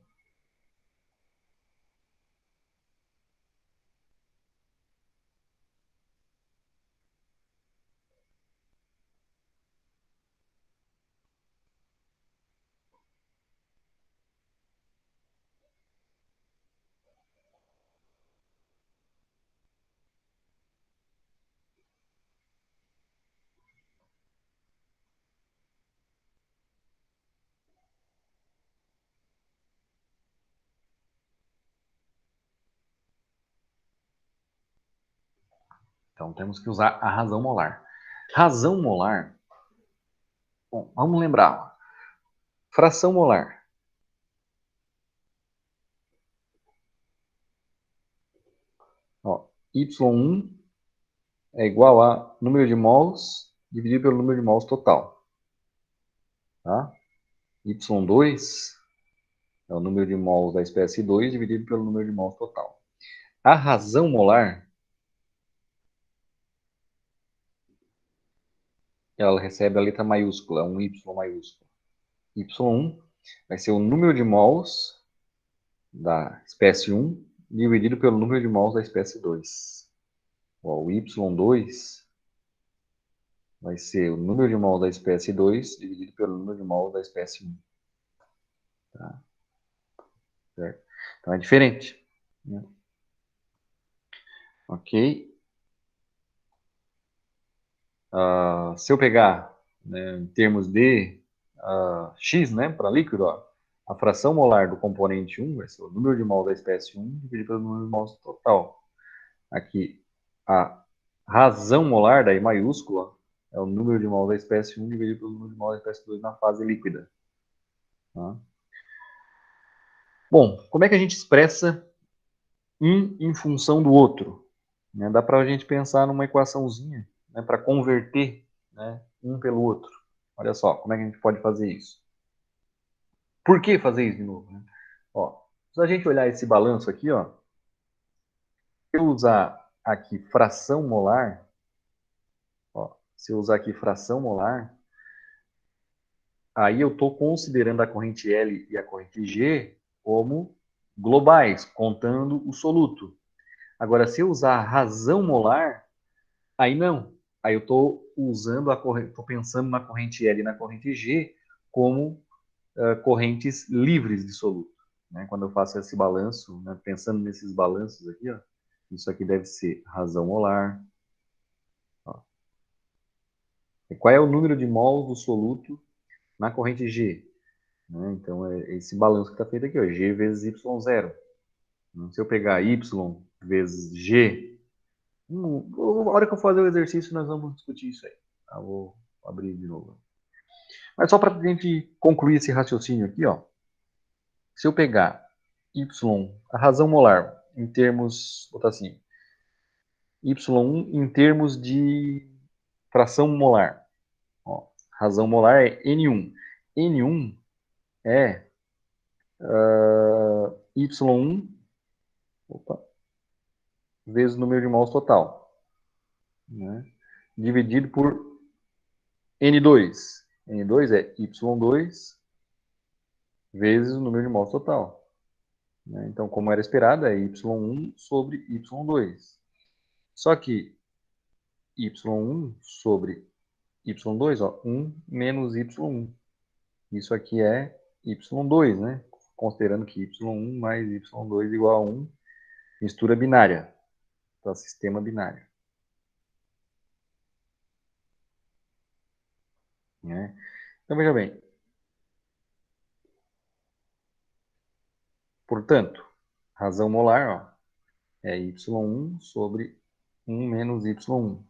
Então, temos que usar a razão molar. Razão molar, bom, vamos lembrar. Fração molar. Ó, Y1 é igual a número de mols dividido pelo número de mols total. Tá? Y2 é o número de mols da espécie 2 dividido pelo número de mols total. A razão molar ela recebe a letra maiúscula, um Y maiúsculo. Y1 vai ser o número de mols da espécie 1 dividido pelo número de mols da espécie 2. Ó, o Y2 vai ser o número de mols da espécie 2 dividido pelo número de mols da espécie 1. Tá? Certo? Então é diferente. Né? Ok? Se eu pegar, né, em termos de X, né, para líquido, ó, a fração molar do componente 1 vai ser o número de mol da espécie 1 dividido pelo número de mols total. Aqui, a razão molar, da I maiúscula, é o número de mol da espécie 1 dividido pelo número de mol da espécie 2 na fase líquida. Tá? Bom, como é que a gente expressa um em função do outro? Né? Dá para a gente pensar numa equaçãozinha, né, para converter, né, um pelo outro. Olha só, como é que a gente pode fazer isso? Por que fazer isso de novo? Né? Ó, se a gente olhar esse balanço aqui, ó, se eu usar aqui fração molar, ó, se eu usar aqui fração molar, aí eu estou considerando a corrente L e a corrente G como globais, contando o soluto. Agora, se eu usar a razão molar, aí não. Aí eu estou usando estou pensando na corrente L e na corrente G como correntes livres de soluto. Né? Quando eu faço esse balanço, né, pensando nesses balanços aqui, ó, isso aqui deve ser razão molar. Ó. E qual é o número de mols do soluto na corrente G? Né? Então, é esse balanço que está feito aqui, ó, G vezes Y0. Se eu pegar Y vezes G, na hora que eu fazer o exercício, nós vamos discutir isso aí. Tá? Vou abrir de novo. Mas só para a gente concluir esse raciocínio aqui, ó. Se eu pegar Y, a razão molar, em termos, vou botar assim, Y1 em termos de fração molar. Ó, razão molar é N1. N1 é Y1 vezes o número de mols total. Né? Dividido por N2. N2 é Y2 vezes o número de mols total. Né? Então, como era esperado, é Y1 sobre Y2. Só que Y1 sobre Y2, ó, 1 menos Y1. Isso aqui é Y2, né? Considerando que Y1 mais Y2 igual a 1, mistura binária. Então, sistema binário. Né? Então, veja bem. Portanto, razão molar, ó, é Y1 sobre 1 menos Y1.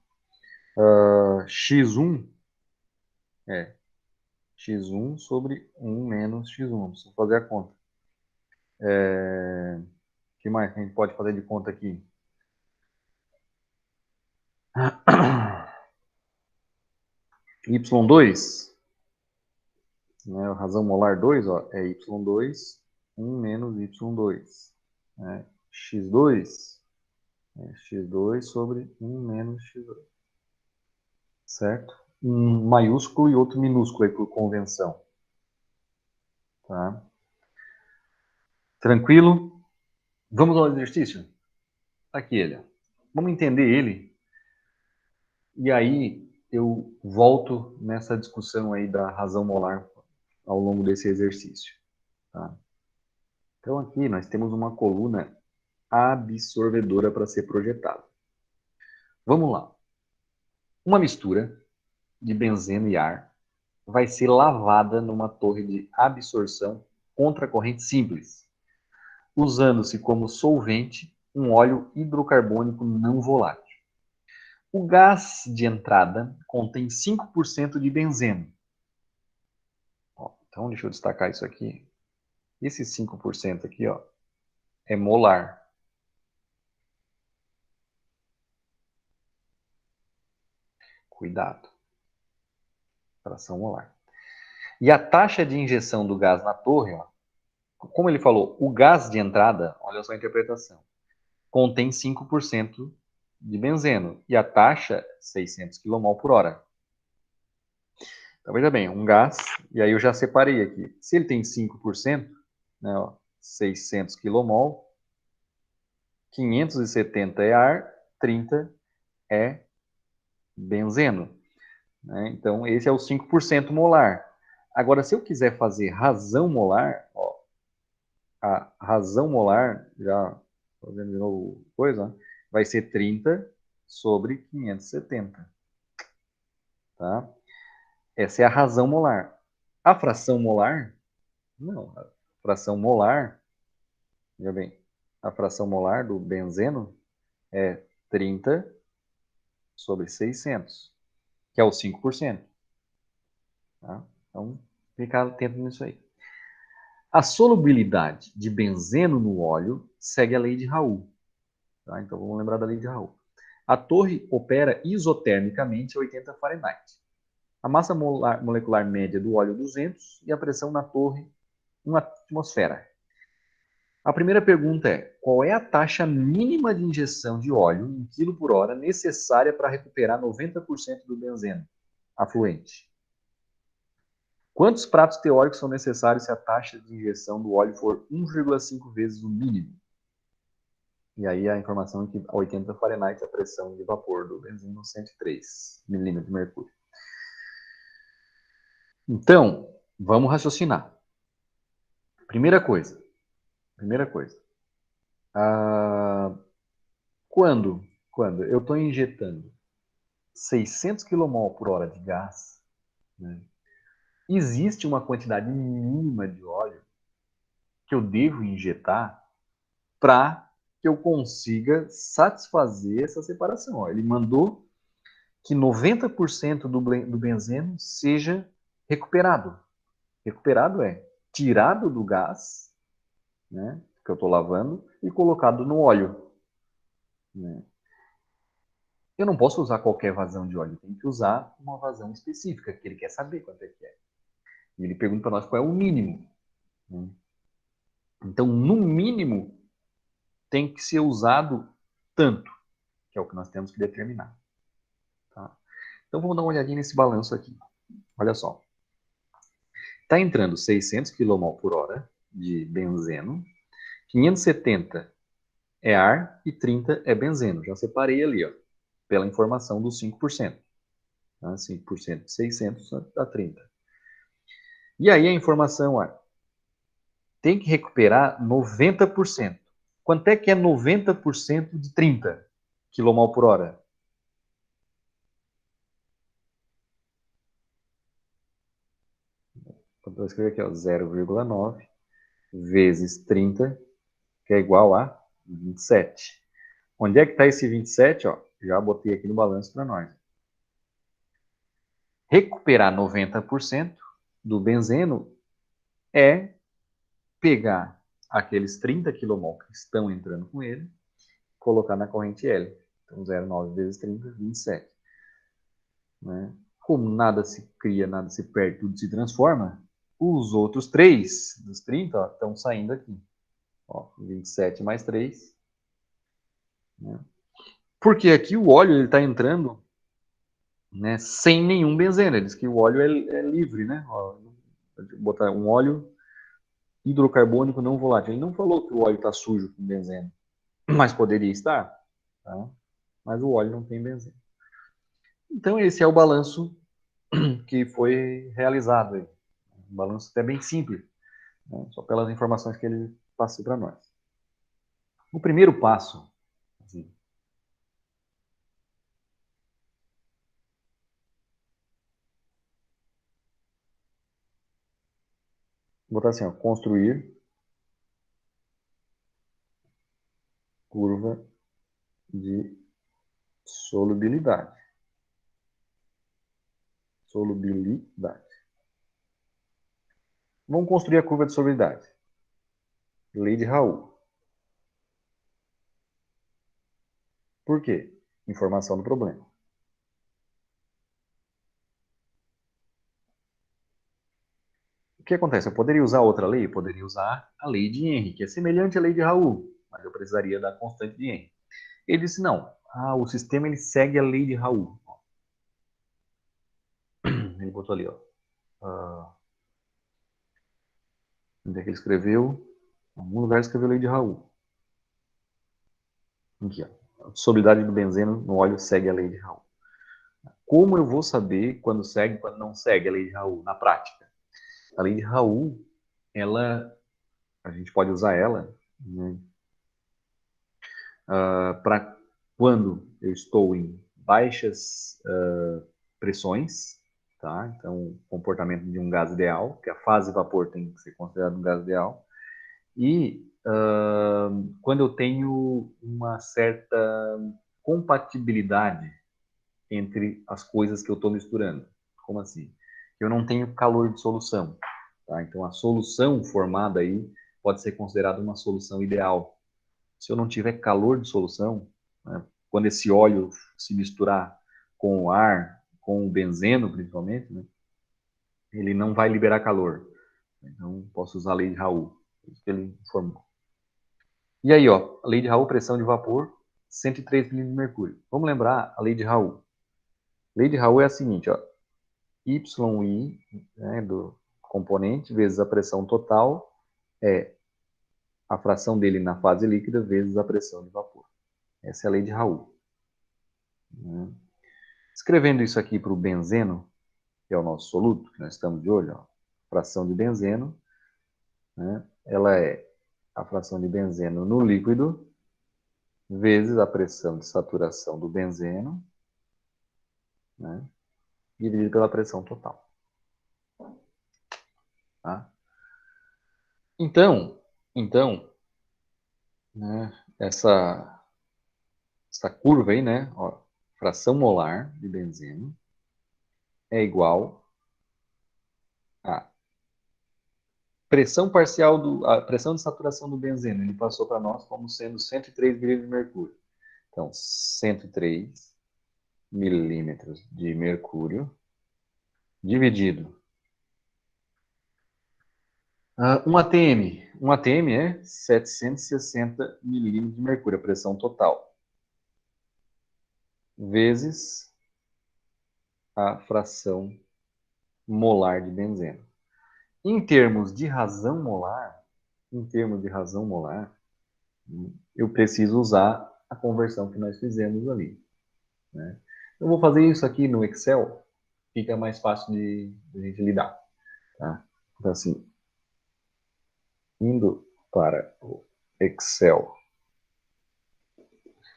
X1 é X1 sobre 1 menos X1. Preciso fazer a conta. O que mais que a gente pode fazer de conta aqui? Y2, né, a razão molar 2, ó, é Y2, 1 menos Y2. Né? X2 é X2 sobre 1 menos X2. Certo? Um maiúsculo e outro minúsculo aí por convenção. Tá? Tranquilo? Vamos ao exercício? Aqui ele. Vamos entender ele. E aí eu volto nessa discussão aí da razão molar ao longo desse exercício. Tá? Então aqui nós temos uma coluna absorvedora para ser projetada. Vamos lá. Uma mistura de benzeno e ar vai ser lavada numa torre de absorção contra corrente simples, usando-se como solvente um óleo hidrocarbônico não volátil. O gás de entrada contém 5% de benzeno. Ó, então, deixa eu destacar isso aqui. Esse 5% aqui, ó, é molar. Cuidado. Fração molar. E a taxa de injeção do gás na torre, ó, como ele falou, o gás de entrada, olha só a interpretação, contém 5% de benzeno. E a taxa, 600 kmol por hora. Então, veja bem, um gás, e aí eu já separei aqui. Se ele tem 5%, né, ó, 600 kmol, 570 é ar, 30 é benzeno. Né? Então, esse é o 5% molar. Agora, se eu quiser fazer razão molar, ó, a razão molar, já fazendo de novo coisa, ó, vai ser 30 sobre 570. Tá? Essa é a razão molar. A fração molar, não, a fração molar, veja bem, a fração molar do benzeno é 30 sobre 600, que é o 5%. Tá? Então, fica atento nisso aí. A solubilidade de benzeno no óleo segue a lei de Raoult. Tá? Então, vamos lembrar da lei de Raoult. A torre opera isotermicamente a 80 Fahrenheit. A massa molecular média do óleo 200 e a pressão na torre 1 atmosfera. A primeira pergunta é: qual é a taxa mínima de injeção de óleo em quilo por hora necessária para recuperar 90% do benzeno afluente? Quantos pratos teóricos são necessários se a taxa de injeção do óleo for 1,5 vezes o mínimo? E aí a informação é que a 80 Fahrenheit a pressão de vapor do benzeno 103 milímetros de mercúrio. Então, vamos raciocinar. Primeira coisa. Quando eu estou injetando 600 kmol por hora de gás, né, existe uma quantidade mínima de óleo que eu devo injetar para que eu consiga satisfazer essa separação. Ó, ele mandou que 90% do benzeno seja recuperado. Recuperado é tirado do gás, né, que eu estou lavando, e colocado no óleo. Né? Eu não posso usar qualquer vazão de óleo, tem que usar uma vazão específica, que ele quer saber quanto é que é. E ele pergunta para nós qual é o mínimo. Né? Então, no mínimo, tem que ser usado tanto, que é o que nós temos que determinar. Tá? Então, vamos dar uma olhadinha nesse balanço aqui. Olha só. Está entrando 600 kmol por hora de benzeno, 570 é ar e 30 é benzeno. Já separei ali, ó, pela informação dos 5%. Tá? 5% de 600 dá 30. E aí a informação é, tem que recuperar 90%. Quanto é que é 90% de 30 kmol por hora? Então, vou escrever aqui, 0,9 vezes 30, que é igual a 27. Onde é que está esse 27? Ó, já botei aqui no balanço para nós. Recuperar 90% do benzeno é pegar aqueles 30 kmol que estão entrando com ele, colocar na corrente L. Então, 0,9 vezes 30, 27. Né? Como nada se cria, nada se perde, tudo se transforma, os outros 3 dos 30 ó, estão saindo aqui. Ó, 27 mais 3. Né? Porque aqui o óleo está entrando, né, sem nenhum benzeno. Ele diz que o óleo é livre. Né? Ó, vou botar um óleo hidrocarbônico não volátil. Ele não falou que o óleo está sujo com benzeno, mas poderia estar. Tá? Mas o óleo não tem benzeno. Então esse é o balanço que foi realizado aí. Um balanço até bem simples, né? Só pelas informações que ele passou para nós. O primeiro passo, assim, vou botar assim, ó, construir curva de solubilidade. Solubilidade. Vamos construir a curva de solubilidade. Lei de Raoult. Por quê? Informação do problema. O que acontece? Eu poderia usar outra lei? Eu poderia usar a lei de Henry, que é semelhante à lei de Raoult, mas eu precisaria da constante de Henry. Ele disse, não, o sistema ele segue a lei de Raoult. Ele ele botou ali, ó. Onde é que ele escreveu? Em algum lugar ele escreveu lei de Raul. Aqui, ó. A solubilidade do benzeno no óleo segue a lei de Raul. Como eu vou saber quando segue e quando não segue a lei de Raul na prática? A lei de Raul, a gente pode usar ela, né, para quando eu estou em baixas pressões, tá? Então, comportamento de um gás ideal, que a fase vapor tem que ser considerado um gás ideal, e quando eu tenho uma certa compatibilidade entre as coisas que eu estou misturando. Como assim? Eu não tenho calor de solução, tá? Então, a solução formada aí pode ser considerada uma solução ideal. Se eu não tiver calor de solução, né, quando esse óleo se misturar com o ar, com o benzeno principalmente, né, ele não vai liberar calor. Então, posso usar a lei de Raul, isso que ele informou. E aí, ó, a lei de Raul, pressão de vapor, 103 milímetros de mercúrio. Vamos lembrar a lei de Raul. A lei de Raul é a seguinte, ó, YI, né, do componente, vezes a pressão total, é a fração dele na fase líquida, vezes a pressão de vapor. Essa é a lei de Raul. Escrevendo isso aqui para o benzeno, que é o nosso soluto, que nós estamos de olho, ó, fração de benzeno, né, ela é a fração de benzeno no líquido, vezes a pressão de saturação do benzeno, né, dividido pela pressão total. Tá? Então, né, essa curva aí, né, ó, fração molar de benzeno é igual a pressão parcial a pressão de saturação do benzeno. Ele passou para nós como sendo 103 milímetros de mercúrio. Então, 103 milímetros de mercúrio dividido 1 atm. 1 atm é 760 milímetros de mercúrio, a pressão total, vezes a fração molar de benzeno. Em termos de razão molar, eu preciso usar a conversão que nós fizemos ali, né? Eu vou fazer isso aqui no Excel, fica mais fácil de a gente lidar, tá? Então, assim, indo para o Excel,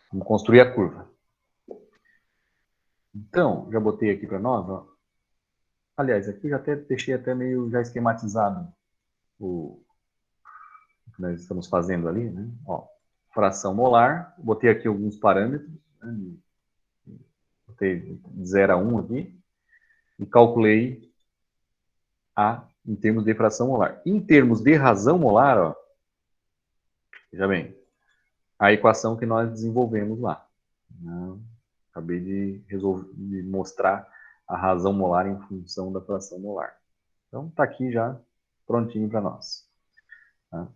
vamos construir a curva. Então, já botei aqui para nós, ó. Aliás, aqui já até deixei até meio já esquematizado o que nós estamos fazendo ali, né? Ó, fração molar, botei aqui alguns parâmetros, né? Botei de 0 a 1 aqui, e calculei em termos de fração molar. Em termos de razão molar, ó, veja bem, a equação que nós desenvolvemos lá. Né? Acabei de mostrar a razão molar em função da fração molar. Então, está aqui já prontinho para nós. Tá?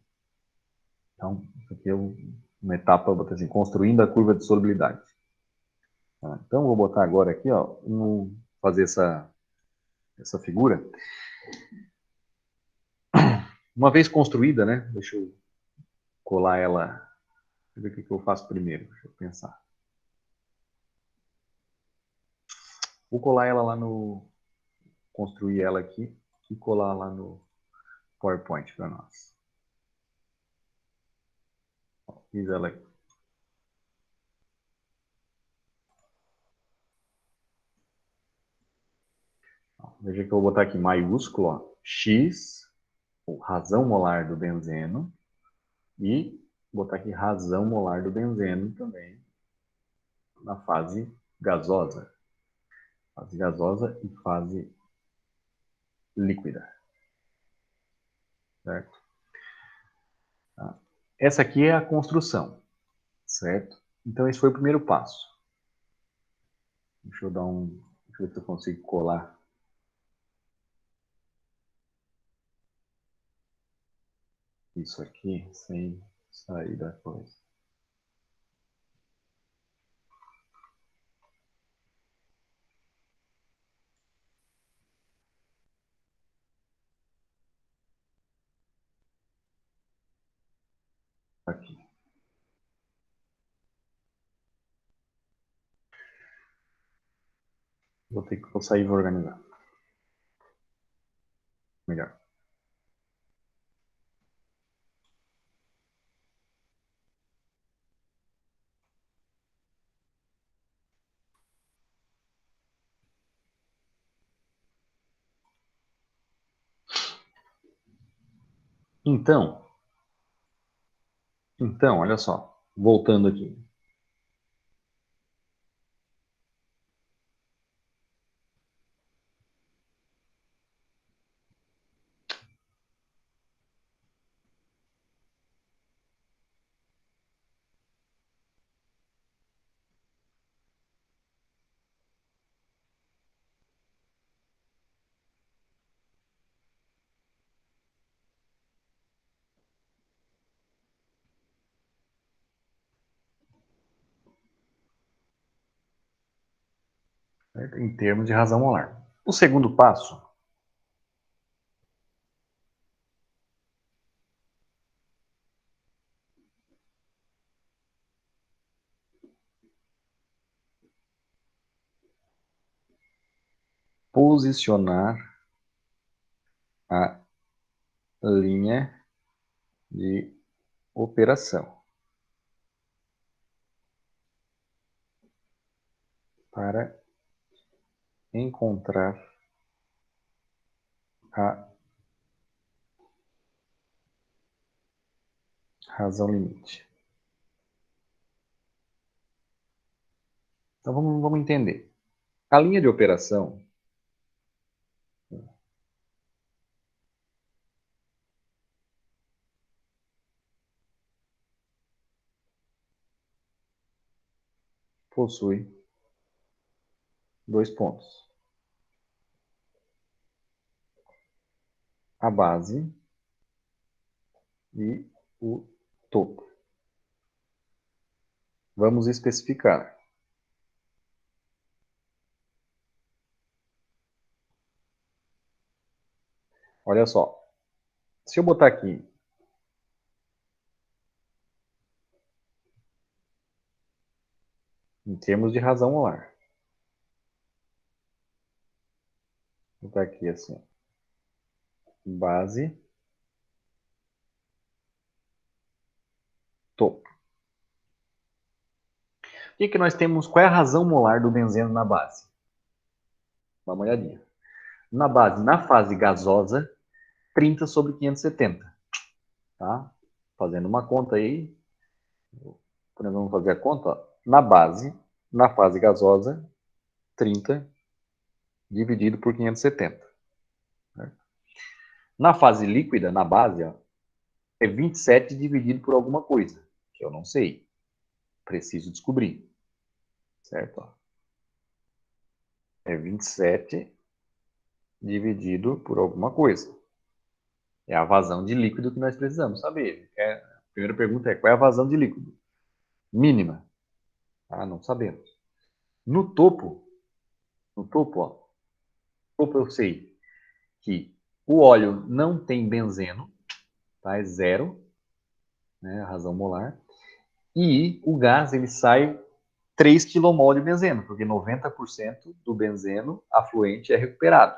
Então, isso aqui é uma etapa, vou botar assim, construindo a curva de solubilidade. Tá? Então, vou botar agora aqui, ó, fazer essa figura. Uma vez construída, né? Deixa eu colar ela. Deixa eu ver o que eu faço primeiro. Deixa eu pensar. Vou colar ela lá construir ela aqui e colar lá no PowerPoint para nós. Fiz ela aqui. Veja que eu vou botar aqui maiúsculo, ó, X, razão molar do benzeno, e botar aqui razão molar do benzeno também na fase gasosa. Fase gasosa e fase líquida. Certo? Tá? Essa aqui é a construção. Certo? Então, esse foi o primeiro passo. Deixa eu ver se eu consigo colar. Isso aqui sem sair da coisa. Aqui. Vou sair e vou organizar. Melhor. Então, olha só. Voltando aqui. Certo? Em termos de razão molar. O segundo passo. Posicionar a linha de operação para encontrar a razão limite. Então vamos entender. A linha de operação possui dois pontos. A base e o topo. Vamos especificar. Olha só. Se eu botar aqui em termos de razão molar, vou botar aqui assim, base, topo. O que nós temos? Qual é a razão molar do benzeno na base? Dá uma olhadinha. Na base, na fase gasosa, 30 sobre 570. Tá? Fazendo uma conta aí. Nós vamos fazer a conta. Ó. Na base, na fase gasosa, 30 dividido por 570. Certo? Na fase líquida, na base, ó, é 27 dividido por alguma coisa, que eu não sei. Preciso descobrir. Certo? Ó. É 27 dividido por alguma coisa. É a vazão de líquido que nós precisamos saber. A primeira pergunta é, qual é a vazão de líquido? Mínima. Ah, não sabemos. No topo, ó, no topo eu sei que o óleo não tem benzeno, tá? É zero, né, a razão molar. E o gás, ele sai 3 kmol de benzeno, porque 90% do benzeno afluente é recuperado.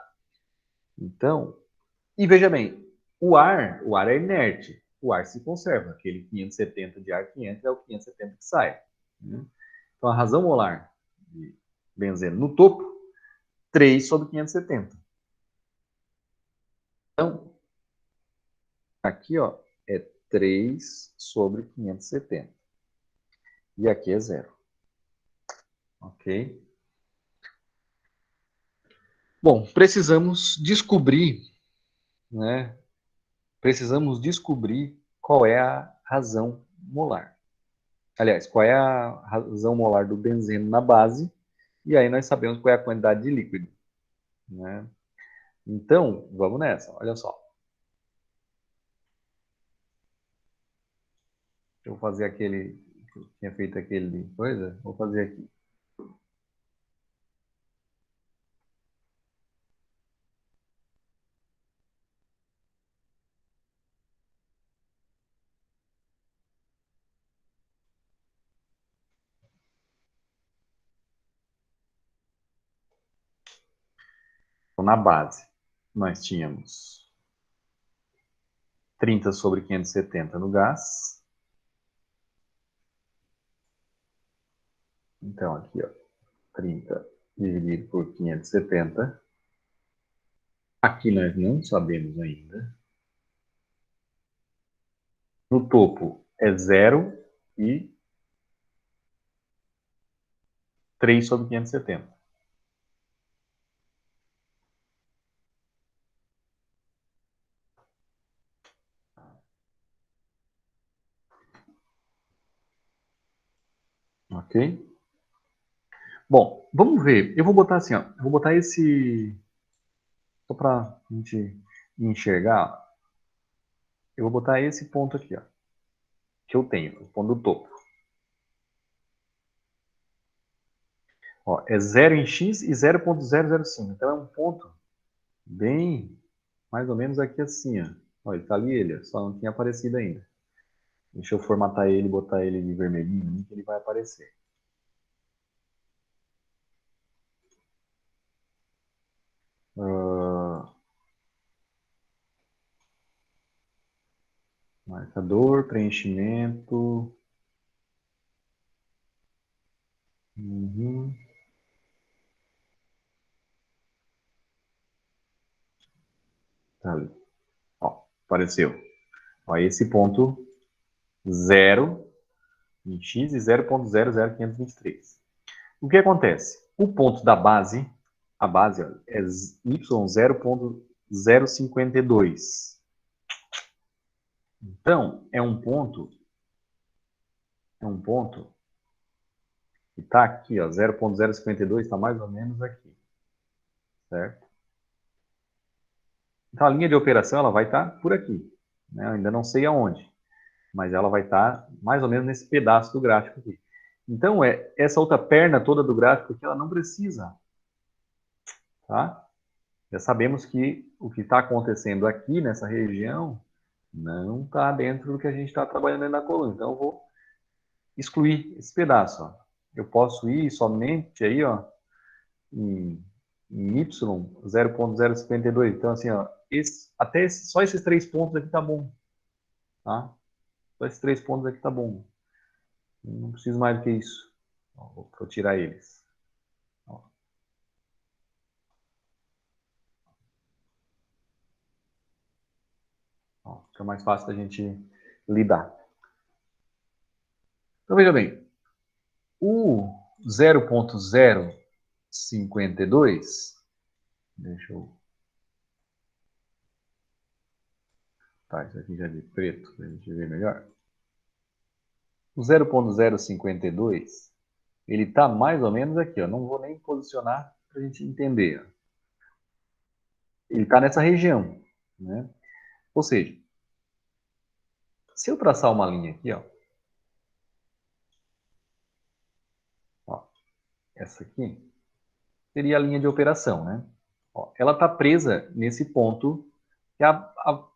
Então, e veja bem, o ar é inerte. O ar se conserva. Aquele 570 de ar que entra é o 570 que sai. Né? Então, a razão molar de benzeno no topo, 3 sobre 570. Então, aqui ó, é 3 sobre 570. E aqui é zero. Ok? Bom, precisamos descobrir, né? Precisamos descobrir qual é a razão molar. Aliás, qual é a razão molar do benzeno na base, e aí nós sabemos qual é a quantidade de líquido. Né? Então, vamos nessa, olha só. Eu vou fazer aquele, tinha feito aquele coisa, vou fazer aqui. Então, na base, nós tínhamos 30 sobre 570 no gás. Então, aqui, ó, 30 dividido por 570. Aqui nós não sabemos ainda. No topo é 0 e 3 sobre 570. Ok? Bom, vamos ver. Eu vou botar assim, ó. Eu vou botar esse... Só para a gente enxergar. Eu vou botar esse ponto aqui, ó. Que eu tenho, o ponto do topo. Ó, é 0 em x e 0,005. Então é um ponto bem, mais ou menos aqui assim, ó. Ó, ele tá ali, ele, só não tinha aparecido ainda. Deixa eu formatar ele e botar ele de vermelhinho, que ele vai aparecer. Marcador, preenchimento. Uhum. Tá ali. Ó, apareceu. Ó, esse ponto 0 em x e 0,00523. O que acontece? O ponto da base, a base ó, é y 0,052. Então, é um ponto que está aqui, ó, 0,052 está mais ou menos aqui, certo? Então, a linha de operação ela vai estar por aqui, né? Eu ainda não sei aonde, mas ela vai estar mais ou menos nesse pedaço do gráfico aqui. Então, essa outra perna toda do gráfico aqui, ela não precisa, tá? Já sabemos que o que está acontecendo aqui nessa região não está dentro do que a gente está trabalhando dentro da coluna. Então, eu vou excluir esse pedaço. Ó. Eu posso ir somente aí, ó, em y 0,052. Então, assim, ó, só esses 3 pontos aqui tá bom. Tá? Só esses 3 pontos aqui tá bom. Não preciso mais do que isso. Ó, vou tirar eles. Ó. Ó, fica mais fácil da gente lidar. Então, veja bem. O 0,052, deixa eu... Tá, isso aqui já de preto, para a gente ver melhor. O 0,052, ele está mais ou menos aqui, ó. Não vou nem posicionar para a gente entender. Ó. Ele está nessa região, né? Ou seja, se eu traçar uma linha aqui, ó, essa aqui, seria a linha de operação, né? Ó, ela está presa nesse ponto, que é a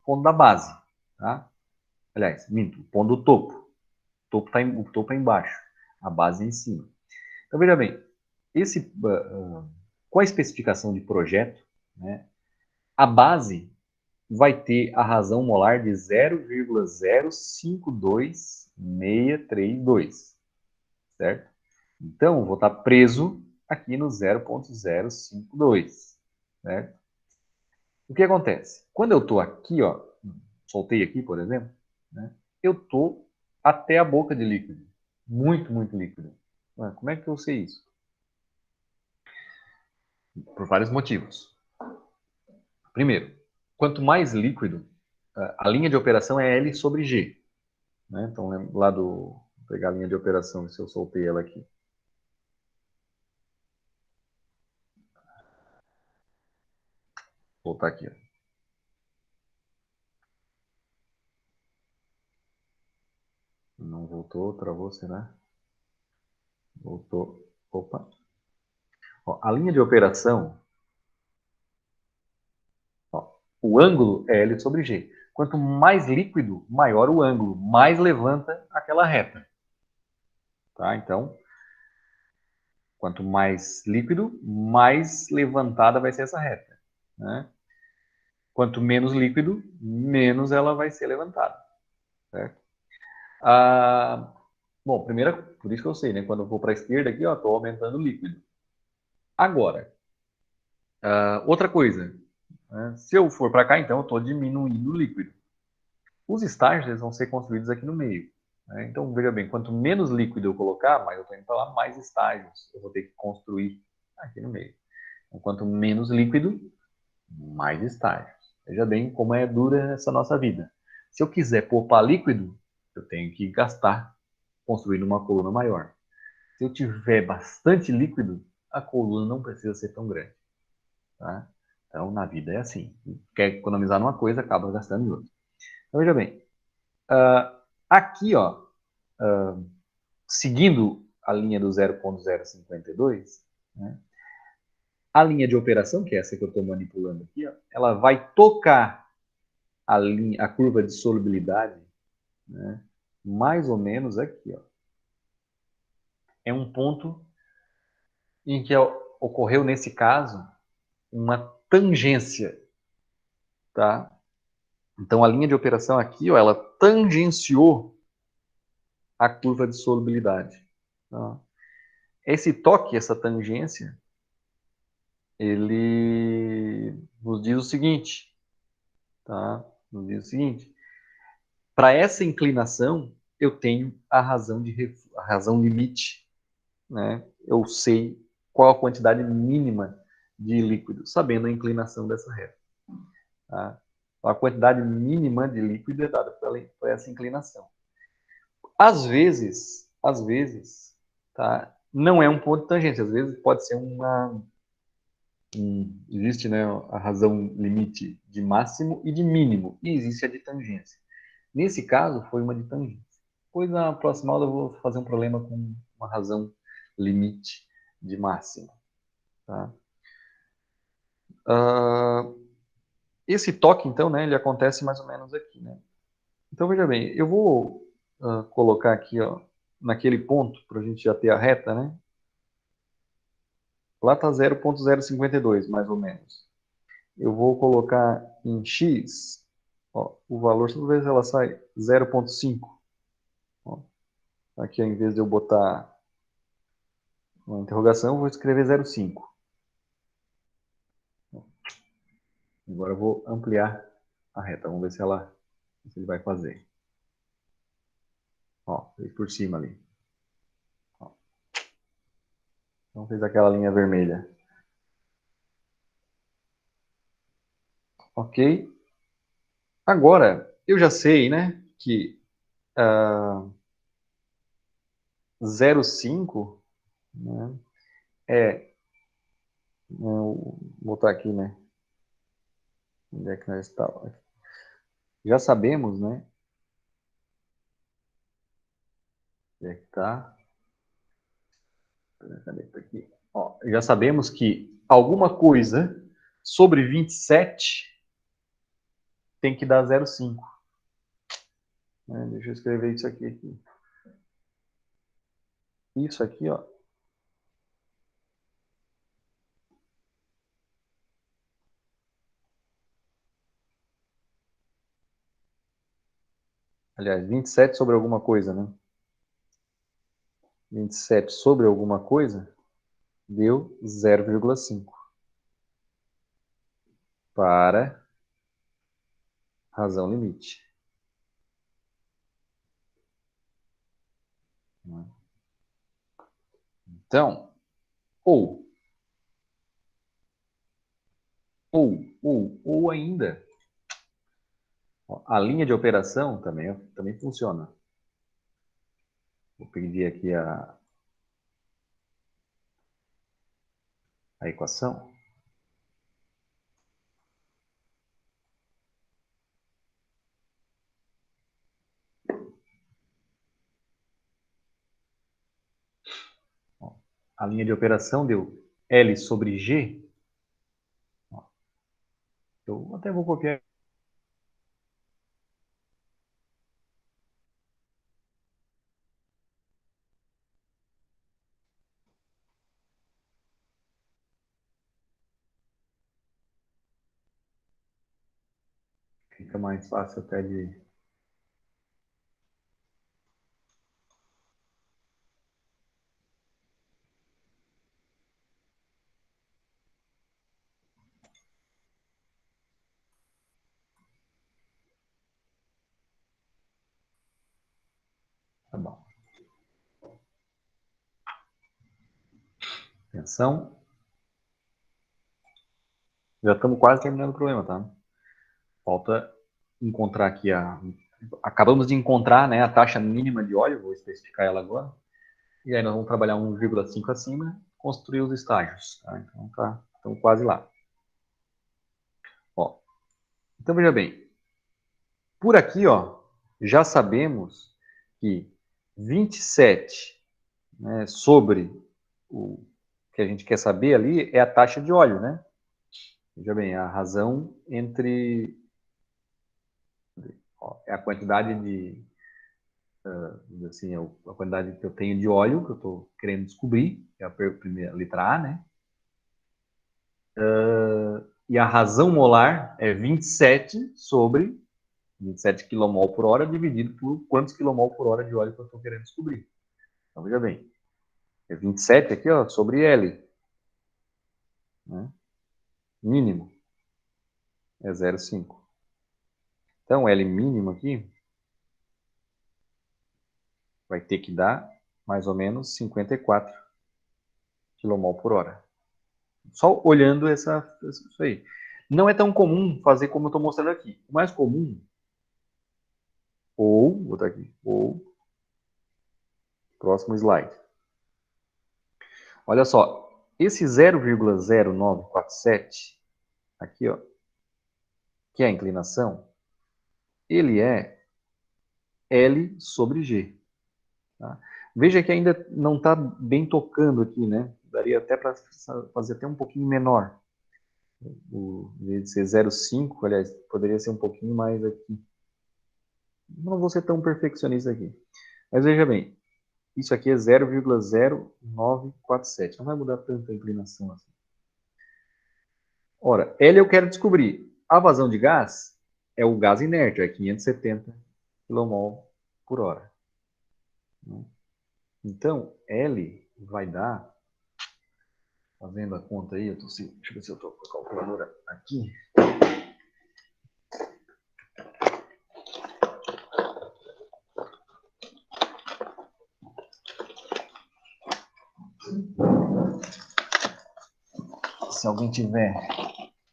ponto da base, tá? Aliás, minto, o ponto do topo. O topo é embaixo, a base é em cima. Então, veja bem, com a especificação de projeto, né, a base vai ter a razão molar de 0,052632, certo? Então, eu vou estar preso aqui no 0,052, certo? O que acontece? Quando eu estou aqui, ó, soltei aqui, por exemplo, né, eu estou até a boca de líquido. Muito, muito líquido. Como é que eu sei isso? Por vários motivos. Primeiro, quanto mais líquido, a linha de operação é L sobre G. Né? Então, lá do... Vou pegar a linha de operação, se eu soltei ela aqui. Vou voltar aqui. Ó. Não voltou, travou, será? Voltou. Opa. Ó, a linha de operação, ó, o ângulo é L sobre G. Quanto mais líquido, maior o ângulo, mais levanta aquela reta. Tá? Então, quanto mais líquido, mais levantada vai ser essa reta. né? Quanto menos líquido, menos ela vai ser levantada, certo? Bom, primeiro, por isso que eu sei, né? Quando eu vou para a esquerda aqui, ó, estou aumentando o líquido. Agora, outra coisa, né? Se eu for para cá, então eu estou diminuindo o líquido. Os estágios eles vão ser construídos aqui no meio, né? Então, veja bem, quanto menos líquido eu colocar, mais eu estou indo para lá, mais estágios eu vou ter que construir aqui no meio. Então, quanto menos líquido, mais estágios. Veja bem como é dura essa nossa vida. Se eu quiser poupar líquido, eu tenho que gastar construindo uma coluna maior. Se eu tiver bastante líquido, a coluna não precisa ser tão grande. Tá? Então, na vida é assim. Quer economizar numa coisa, acaba gastando em outra. Então, veja bem. Aqui, ó, seguindo a linha do 0.052, né, a linha de operação, que é essa que eu estou manipulando aqui, ó, ela vai tocar a curva de solubilidade, né, mais ou menos aqui. Ó. É um ponto em que ocorreu, nesse caso, uma tangência. Tá? Então, a linha de operação aqui, ó, ela tangenciou a curva de solubilidade. Tá? Esse toque, essa tangência, ele nos diz o seguinte, tá? Nos diz o seguinte, para essa inclinação, eu tenho a razão limite, né? Eu sei qual a quantidade mínima de líquido, sabendo a inclinação dessa reta. Tá? Então, a quantidade mínima de líquido é dada por essa inclinação. Às vezes, tá? Não é um ponto de tangência, às vezes pode ser existe, né, a razão limite de máximo e de mínimo, e existe a de tangência. Nesse caso, foi uma de tangência. Depois, na próxima aula, eu vou fazer um problema com uma razão limite de máximo. Tá? Esse toque, então, né, ele acontece mais ou menos aqui. Né? Então, veja bem, eu vou colocar aqui, ó, naquele ponto, para a gente já ter a reta, né? Lá está 0.052, mais ou menos. Eu vou colocar em x, ó, o valor, toda vez ela sai 0.5. Aqui, ao invés de eu botar uma interrogação, eu vou escrever 0,5. Agora eu vou ampliar a reta. Vamos ver se ele vai fazer. Ó, fez por cima ali. Ó. Então fez aquela linha vermelha. Ok. Agora, eu já sei, né, que 0,5, né, vou botar aqui, né? Onde é que nós estávamos? Já sabemos, né? Onde é que está? Cadê isso aqui? Ó, já sabemos que alguma coisa sobre 27 tem que dar 0,5. Né? Deixa eu escrever isso aqui. Isso aqui, ó. Aliás, 27 sobre alguma coisa, né? 27 sobre alguma coisa deu 0,5. Para razão limite. Então, ou ainda, a linha de operação também funciona. Vou pedir aqui a equação. A linha de operação deu L sobre G. Eu até vou copiar. fica mais fácil até de... Tá bom. Atenção. Já estamos quase terminando o problema, tá? Falta encontrar aqui a... Acabamos de encontrar, né, a taxa mínima de óleo, vou especificar ela agora. E aí nós vamos trabalhar 1,5 acima, construir os estágios. Tá? Então tá, estamos quase lá. Ó, então veja bem. Por aqui, ó, já sabemos que 27, né, sobre o que a gente quer saber ali é a taxa de óleo, né? Veja bem, a razão entre... Ó, é a quantidade de... assim, a quantidade que eu tenho de óleo que eu estou querendo descobrir, que é a primeira letra A, né? E a razão molar é 27 sobre 27 kmol por hora dividido por quantos kmol por hora de óleo que eu estou querendo descobrir. Então, veja bem, é 27 aqui, ó, sobre L. Né? Mínimo é 0,5. Então, L mínimo aqui vai ter que dar mais ou menos 54 kmol por hora. Só olhando isso aí. Não é tão comum fazer como eu estou mostrando aqui. O mais comum, vou botar aqui, próximo slide. Olha só, esse 0,0947, aqui, ó, que é a inclinação, ele é L sobre G. Tá? Veja que ainda não está bem tocando aqui, né? Daria até para fazer até um pouquinho menor. Em vez de ser 0,5, aliás, poderia ser um pouquinho mais aqui. Não vou ser tão perfeccionista aqui. Mas veja bem, isso aqui é 0,0947. Não vai mudar tanto a inclinação assim. Ora, L eu quero descobrir. A vazão de gás é o gás inerte, é 570 kmol por hora. Então, L vai dar, fazendo a conta aí, deixa eu ver se eu estou com a calculadora aqui. Se alguém tiver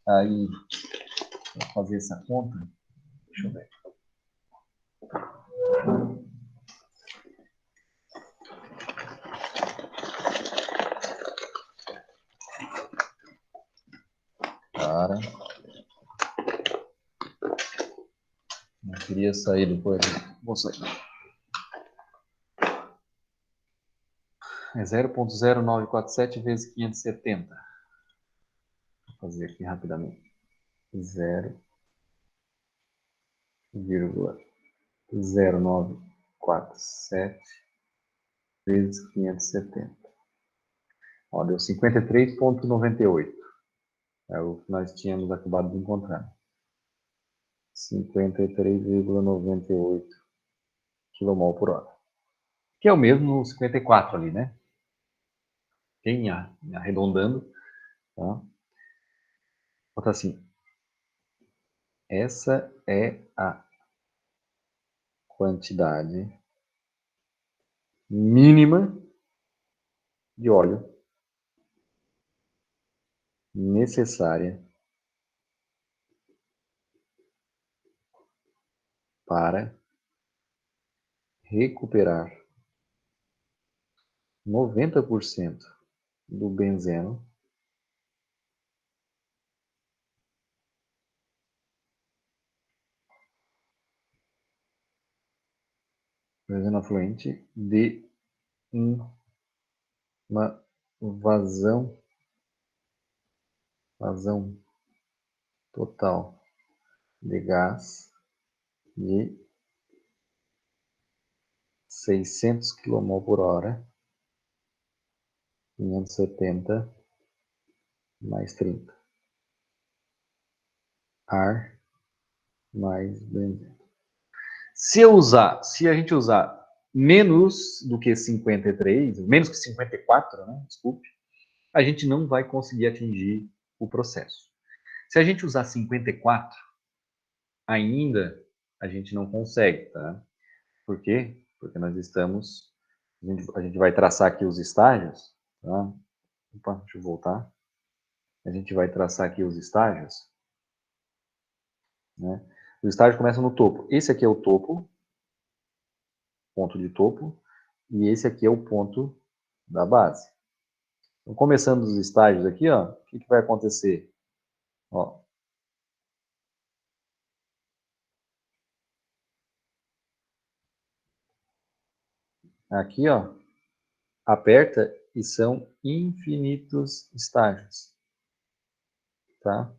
aí para fazer essa conta, deixa eu ver. Cara, não queria sair depois. Vou sair. É 0,0947 vezes 570. Vou fazer aqui rapidamente. 0,0947 vezes 570. Ó, deu 53,98. É o que nós tínhamos acabado de encontrar. 53,98 kmol por hora. Que é o mesmo 54 ali, né? Tem arredondando. Tá? Bota assim. Essa é a quantidade mínima de óleo necessária para recuperar 90% do benzeno afluente de uma vazão total de gás de 600 kmol por hora, 570 mais 30. Ar mais benzeno. Se a gente usar menos do que 53, menos que 54, né, desculpe, a gente não vai conseguir atingir o processo. Se a gente usar 54, ainda a gente não consegue, tá? Por quê? Porque nós estamos, a gente vai traçar aqui os estágios, tá? Opa, deixa eu voltar. A gente vai traçar aqui os estágios, né? Os estágios começam no topo. Esse aqui é o topo, ponto de topo, e esse aqui é o ponto da base. Então, começando os estágios aqui, ó, o que vai acontecer? Ó, aqui, ó, aperta e são infinitos estágios, tá?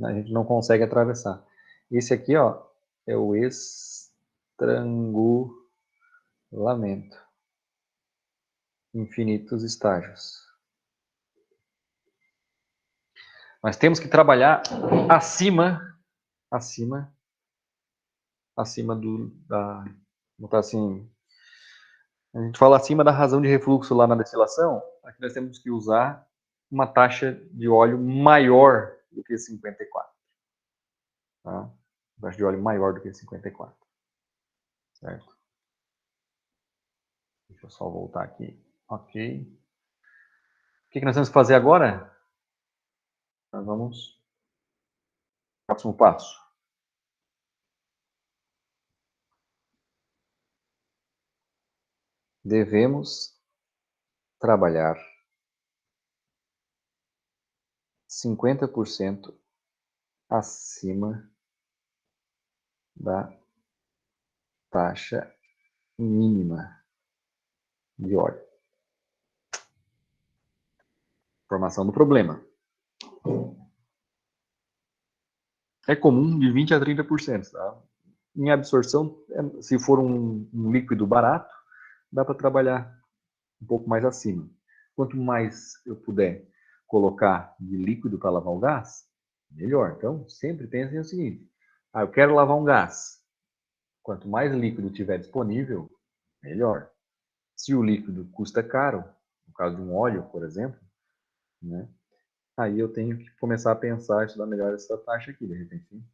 A gente não consegue atravessar. Esse aqui, ó, é o estrangulamento. Infinitos estágios. Nós temos que trabalhar acima da, botar assim, a gente fala acima da razão de refluxo lá na destilação, aqui nós temos que usar uma taxa de óleo maior do que 54. Tá? Taxa de óleo maior do que 54. Certo? Deixa eu só voltar aqui. Ok. O que nós temos que fazer agora? Nós vamos... Próximo passo. Devemos trabalhar 50% acima da taxa mínima de óleo. Informação do problema. É comum de 20% a 30%. Tá? Em absorção, se for um líquido barato, dá para trabalhar um pouco mais acima. Quanto mais eu puder colocar de líquido para lavar o gás, melhor. Então, sempre pensem o seguinte: eu quero lavar um gás. Quanto mais líquido tiver disponível, melhor. Se o líquido custa caro, no caso de um óleo, por exemplo, né, aí eu tenho que começar a pensar, estudar melhor essa taxa aqui, de repente.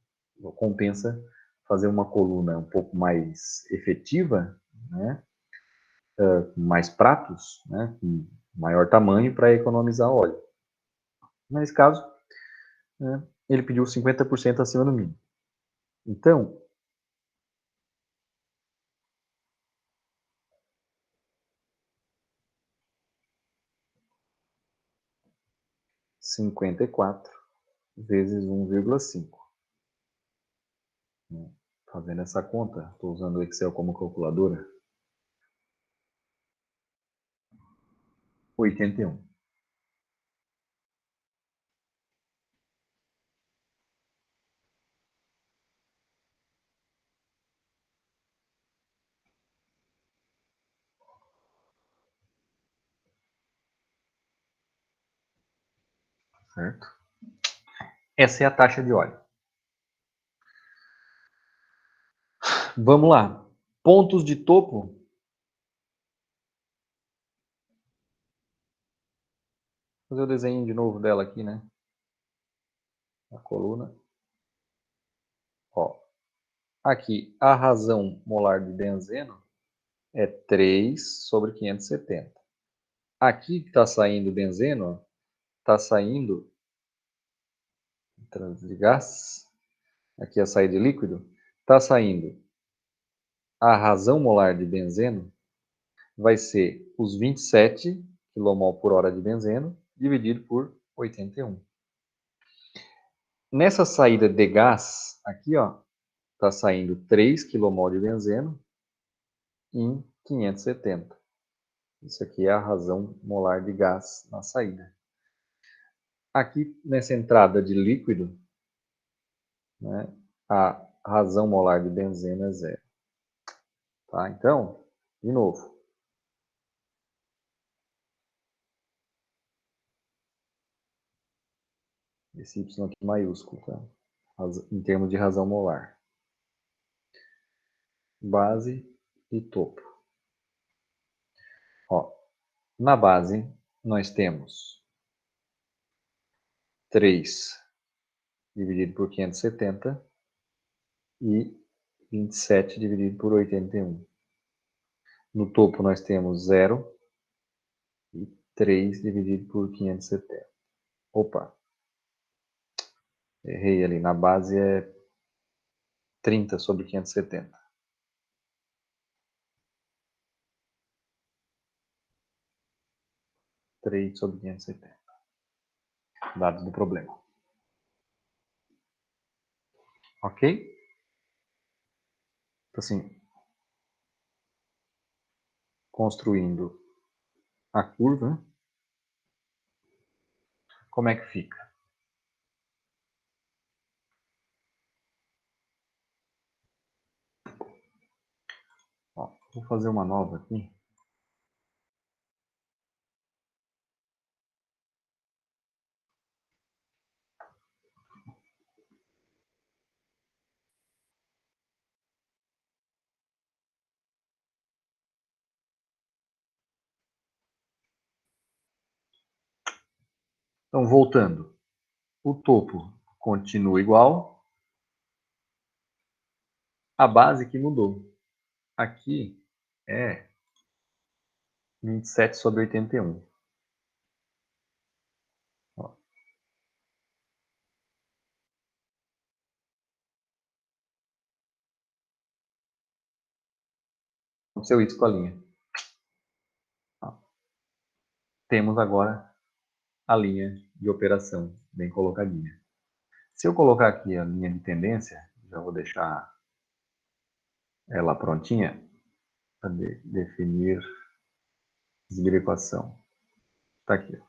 Compensa fazer uma coluna um pouco mais efetiva, né, com mais pratos, né, com maior tamanho para economizar óleo. Nesse caso, né, ele pediu 50% acima do mínimo. Então, (54) vezes 1,5. Fazendo essa conta, estou usando o Excel como calculadora. 81. Certo? Essa é a taxa de óleo. Vamos lá. Pontos de topo. Vou fazer o desenho de novo dela aqui, né? A coluna. Ó. Aqui, a razão molar de benzeno é 3 sobre 570. Aqui que está saindo benzeno, está saindo de gás. Aqui a saída de líquido. Está saindo a razão molar de benzeno vai ser os 27 kmol por hora de benzeno dividido por 81. Nessa saída de gás, aqui, ó, está saindo 3 kmol de benzeno em 570. Isso aqui é a razão molar de gás na saída. Aqui, nessa entrada de líquido, né, a razão molar de benzeno é 0. Tá? Então, de novo. Esse Y aqui maiúsculo, tá? Em termos de razão molar. base e topo. Ó, na base, nós temos 3 dividido por 570 e 27 dividido por 81. No topo, nós temos 0 e 3 dividido por 570. Opa! Errei ali. Na base é 30 sobre 570. Três sobre 570. Dados do problema. Ok? Então, assim, construindo a curva, como é que fica? Ó, vou fazer uma nova aqui. Então, voltando. O topo continua igual. A base que mudou. Aqui é 27 sobre 81. Ó. Aconteceu isso com a linha. Ó. Temos agora a linha de operação bem colocadinha. Se eu colocar aqui a linha de tendência, já vou deixar ela prontinha para definir desgregação. Está aqui.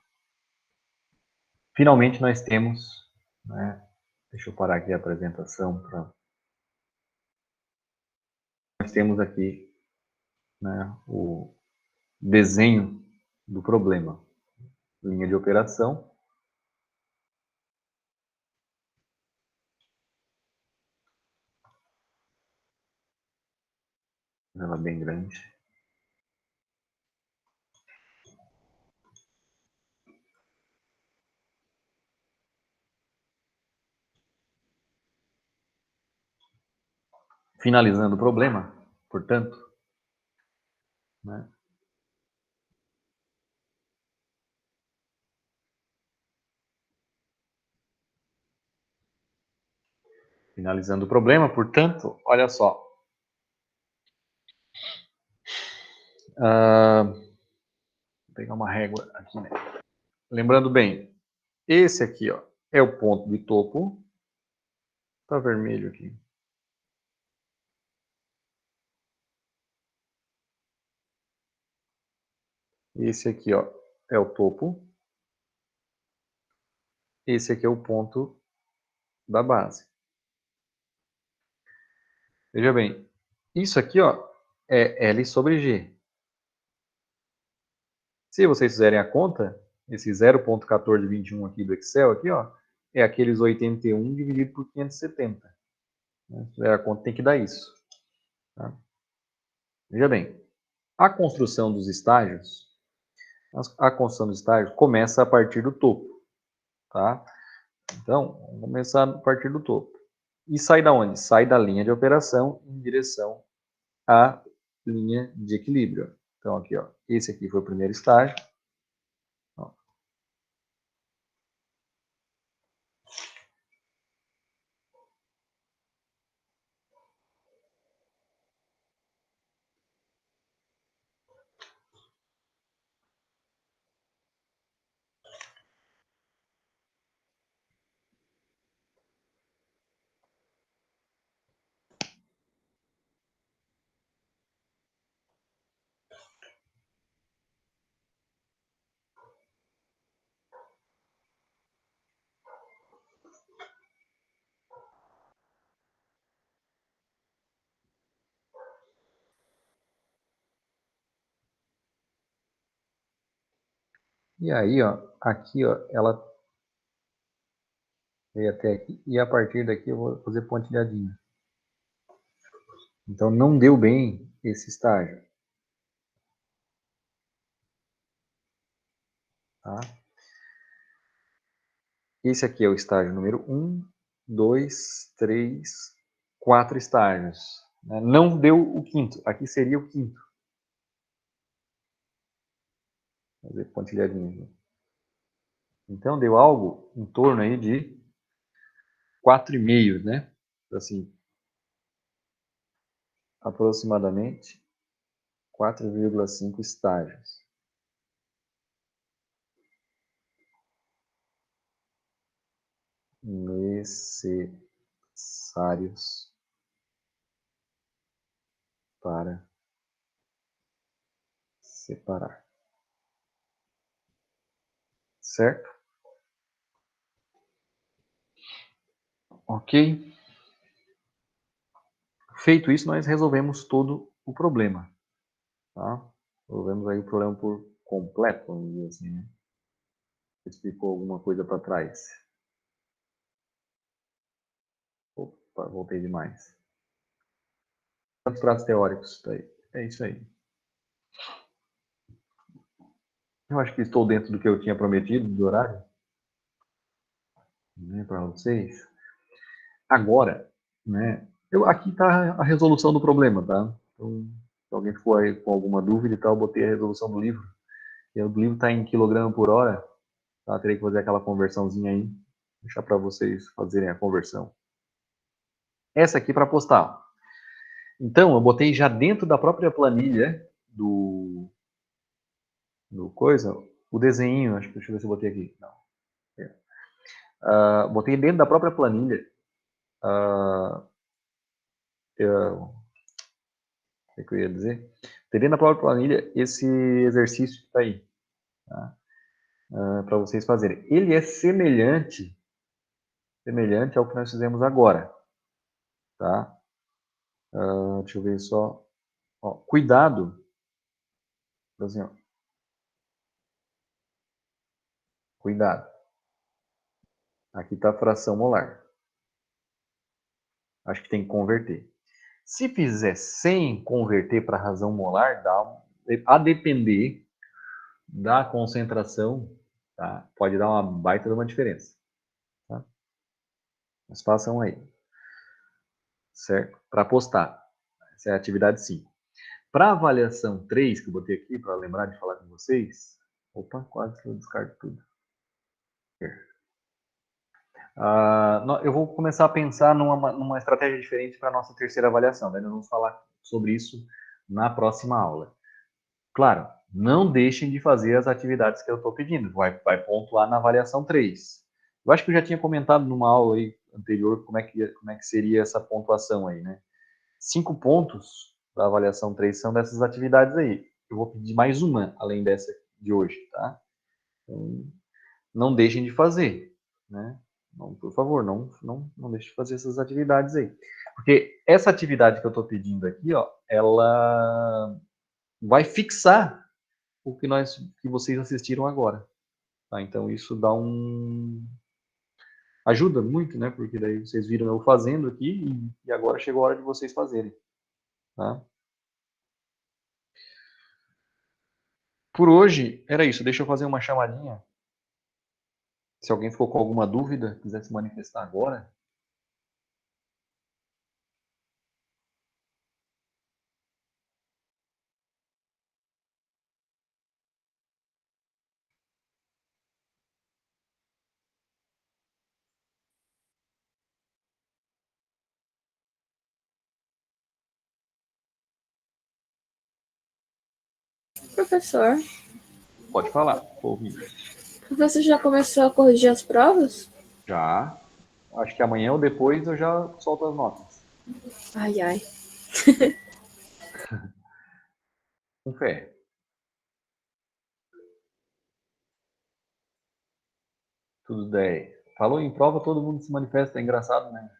Finalmente nós temos, né, deixa eu parar aqui a apresentação. Nós temos aqui, né, o desenho do problema. Linha de operação. Ela bem grande. Finalizando o problema, portanto, né, finalizando o problema, portanto, olha só. Vou pegar uma régua aqui, né? Lembrando bem, esse aqui, ó, é o ponto de topo. Tá vermelho aqui. Esse aqui, ó, é o topo. Esse aqui é o ponto da base. Veja bem, isso aqui, ó, é L sobre G. Se vocês fizerem a conta, esse 0,1421 aqui do Excel, aqui, ó, é aqueles 81 dividido por 570. Se fizer a conta, tem que dar isso. Tá? Veja bem, a construção dos estágios, começa a partir do topo. Tá? Então, vamos começar a partir do topo. E sai da onde? Sai da linha de operação em direção à linha de equilíbrio. Então, aqui, ó, esse aqui foi o primeiro estágio. Ó. E aí, ó, aqui, ó, ela veio até aqui, e a partir daqui eu vou fazer pontilhadinha. Então, não deu bem esse estágio. Tá? Esse aqui é o estágio número 1, 2, 3, 4 estágios. Não deu o quinto. Aqui seria o quinto. Vou fazer pontilhadinho. Então, deu algo em torno aí de 4,5, né? Assim, aproximadamente 4,5 estágios. Necessários para separar. Certo? Ok? Feito isso, nós resolvemos todo o problema. Tá? Resolvemos aí o problema por completo, vamos dizer assim, né? Explicou alguma coisa para trás. Opa, voltei demais. Quantos pratos teóricos? Tá aí. É isso aí. Eu acho que estou dentro do que eu tinha prometido, do horário, né, para vocês. Agora, né, aqui está a resolução do problema, tá? Então, se alguém for aí com alguma dúvida e tal, eu botei a resolução do livro. E o livro está em quilograma por hora, tá? Terei que fazer aquela conversãozinha aí, deixar para vocês fazerem a conversão. Essa aqui para postar. Então, eu botei já dentro da própria planilha do coisa, o desenho, acho que deixa eu ver se eu botei aqui. Não. Botei dentro da própria planilha. O que eu ia dizer? Botei dentro da própria planilha esse exercício que está aí. Tá? Para vocês fazerem. Ele é semelhante ao que nós fizemos agora. Tá? Deixa eu ver só. Ó, cuidado. Assim, ó. Cuidado. Aqui está a fração molar. Acho que tem que converter. Se fizer sem converter para razão molar, a depender da concentração, tá? Pode dar uma baita de uma diferença. Tá? Mas façam aí. Certo? Para postar. Essa é a atividade 5. Para avaliação 3, que eu botei aqui para lembrar de falar com vocês. Opa, quase que eu descarto tudo. Eu vou começar a pensar numa estratégia diferente para a nossa terceira avaliação. Daí nós vamos falar sobre isso na próxima aula. Claro, não deixem de fazer as atividades que eu estou pedindo. Vai pontuar na avaliação 3. Eu acho que eu já tinha comentado numa aula aí anterior como é que seria essa pontuação aí, né? 5 pontos da avaliação 3 são dessas atividades aí. Eu vou pedir mais uma, além dessa de hoje, tá? Então, não deixem de fazer, né? Não, por favor, não deixe de fazer essas atividades aí. Porque essa atividade que eu estou pedindo aqui, ó, ela vai fixar o que vocês assistiram agora. Tá? Então, isso ajuda muito, né? Porque daí vocês viram eu fazendo aqui e agora chegou a hora de vocês fazerem. Tá? Por hoje, era isso. Deixa eu fazer uma chamadinha. Se alguém ficou com alguma dúvida, quiser se manifestar agora. Professor, Pode falar. Tô ouvindo. você já começou a corrigir as provas? Já. Acho que amanhã ou depois eu já solto as notas. Ai, ai. Com fé. Tudo 10. Falou em prova, todo mundo se manifesta. É engraçado, né?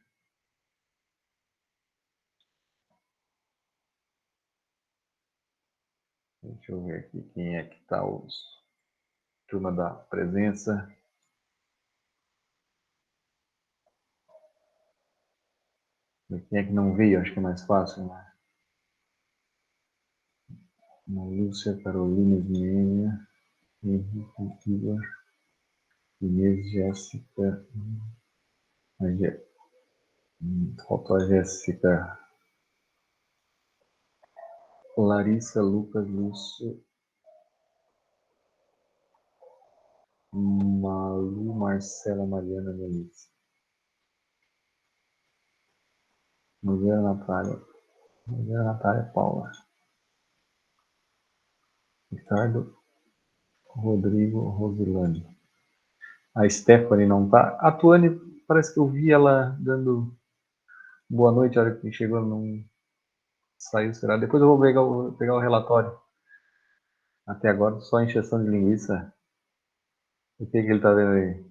Deixa eu ver aqui quem é que tá os turma da presença. Quem é que não veio? Acho que é mais fácil, né? Lúcia, Carolina, Edmênia, Henrique, Igor, Inês, Jéssica, faltou a Jéssica, Larissa, Lucas, Lúcio, Malu, Marcela, Mariana, Melissa, Mariana, Natália, Paula, Ricardo, Rodrigo, Rosilane. A Stephanie não tá. A Tuane, parece que eu vi ela dando boa noite, a hora que chegou, ela não saiu, será? Depois eu vou pegar o relatório. Até agora, só encheção de linguiça. O que ele tá vendo aí?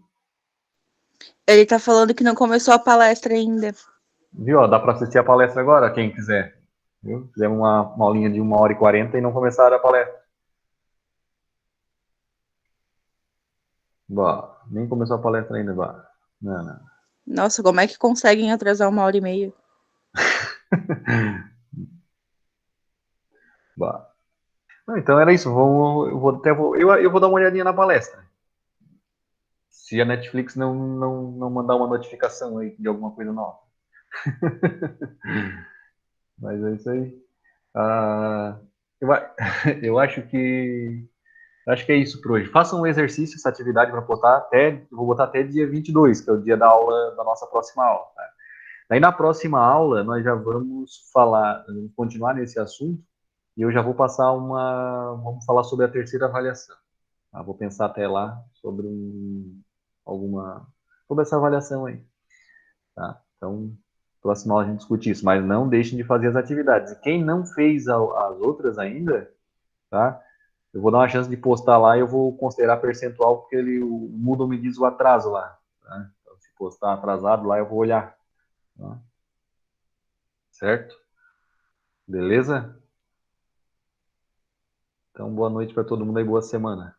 Ele tá falando que não começou a palestra ainda. Viu? Ó, dá para assistir a palestra agora, quem quiser. Viu? Fizemos uma aulinha de 1h40 e não começaram a palestra. Bah, nem começou a palestra ainda, bah. Não. Nossa, como é que conseguem atrasar 1h30? Bah. Não, então era isso. Eu vou dar uma olhadinha na palestra. Se a Netflix não mandar uma notificação aí de alguma coisa nova. Mas é isso aí. Eu, eu acho que é isso por hoje. Façam um exercício, essa atividade para botar vou botar até dia 22, que é o dia da aula, da nossa próxima aula. Tá? Daí na próxima aula nós já vamos continuar nesse assunto e eu já vou vamos falar sobre a terceira avaliação. Tá? Vou pensar até lá sobre sobre essa avaliação aí. Tá? Então, próxima aula a gente discute isso, mas não deixem de fazer as atividades. E quem não fez as outras ainda, tá? Eu vou dar uma chance de postar lá e eu vou considerar percentual, porque o Moodle me diz o atraso lá. Tá? Então, se postar atrasado lá, eu vou olhar. Tá? Certo? Beleza? Então, boa noite para todo mundo e boa semana.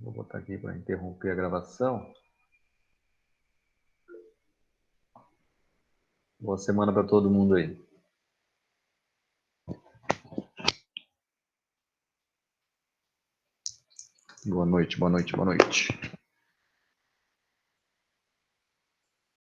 Vou botar aqui para interromper a gravação. Boa semana para todo mundo aí. Boa noite, boa noite, boa noite.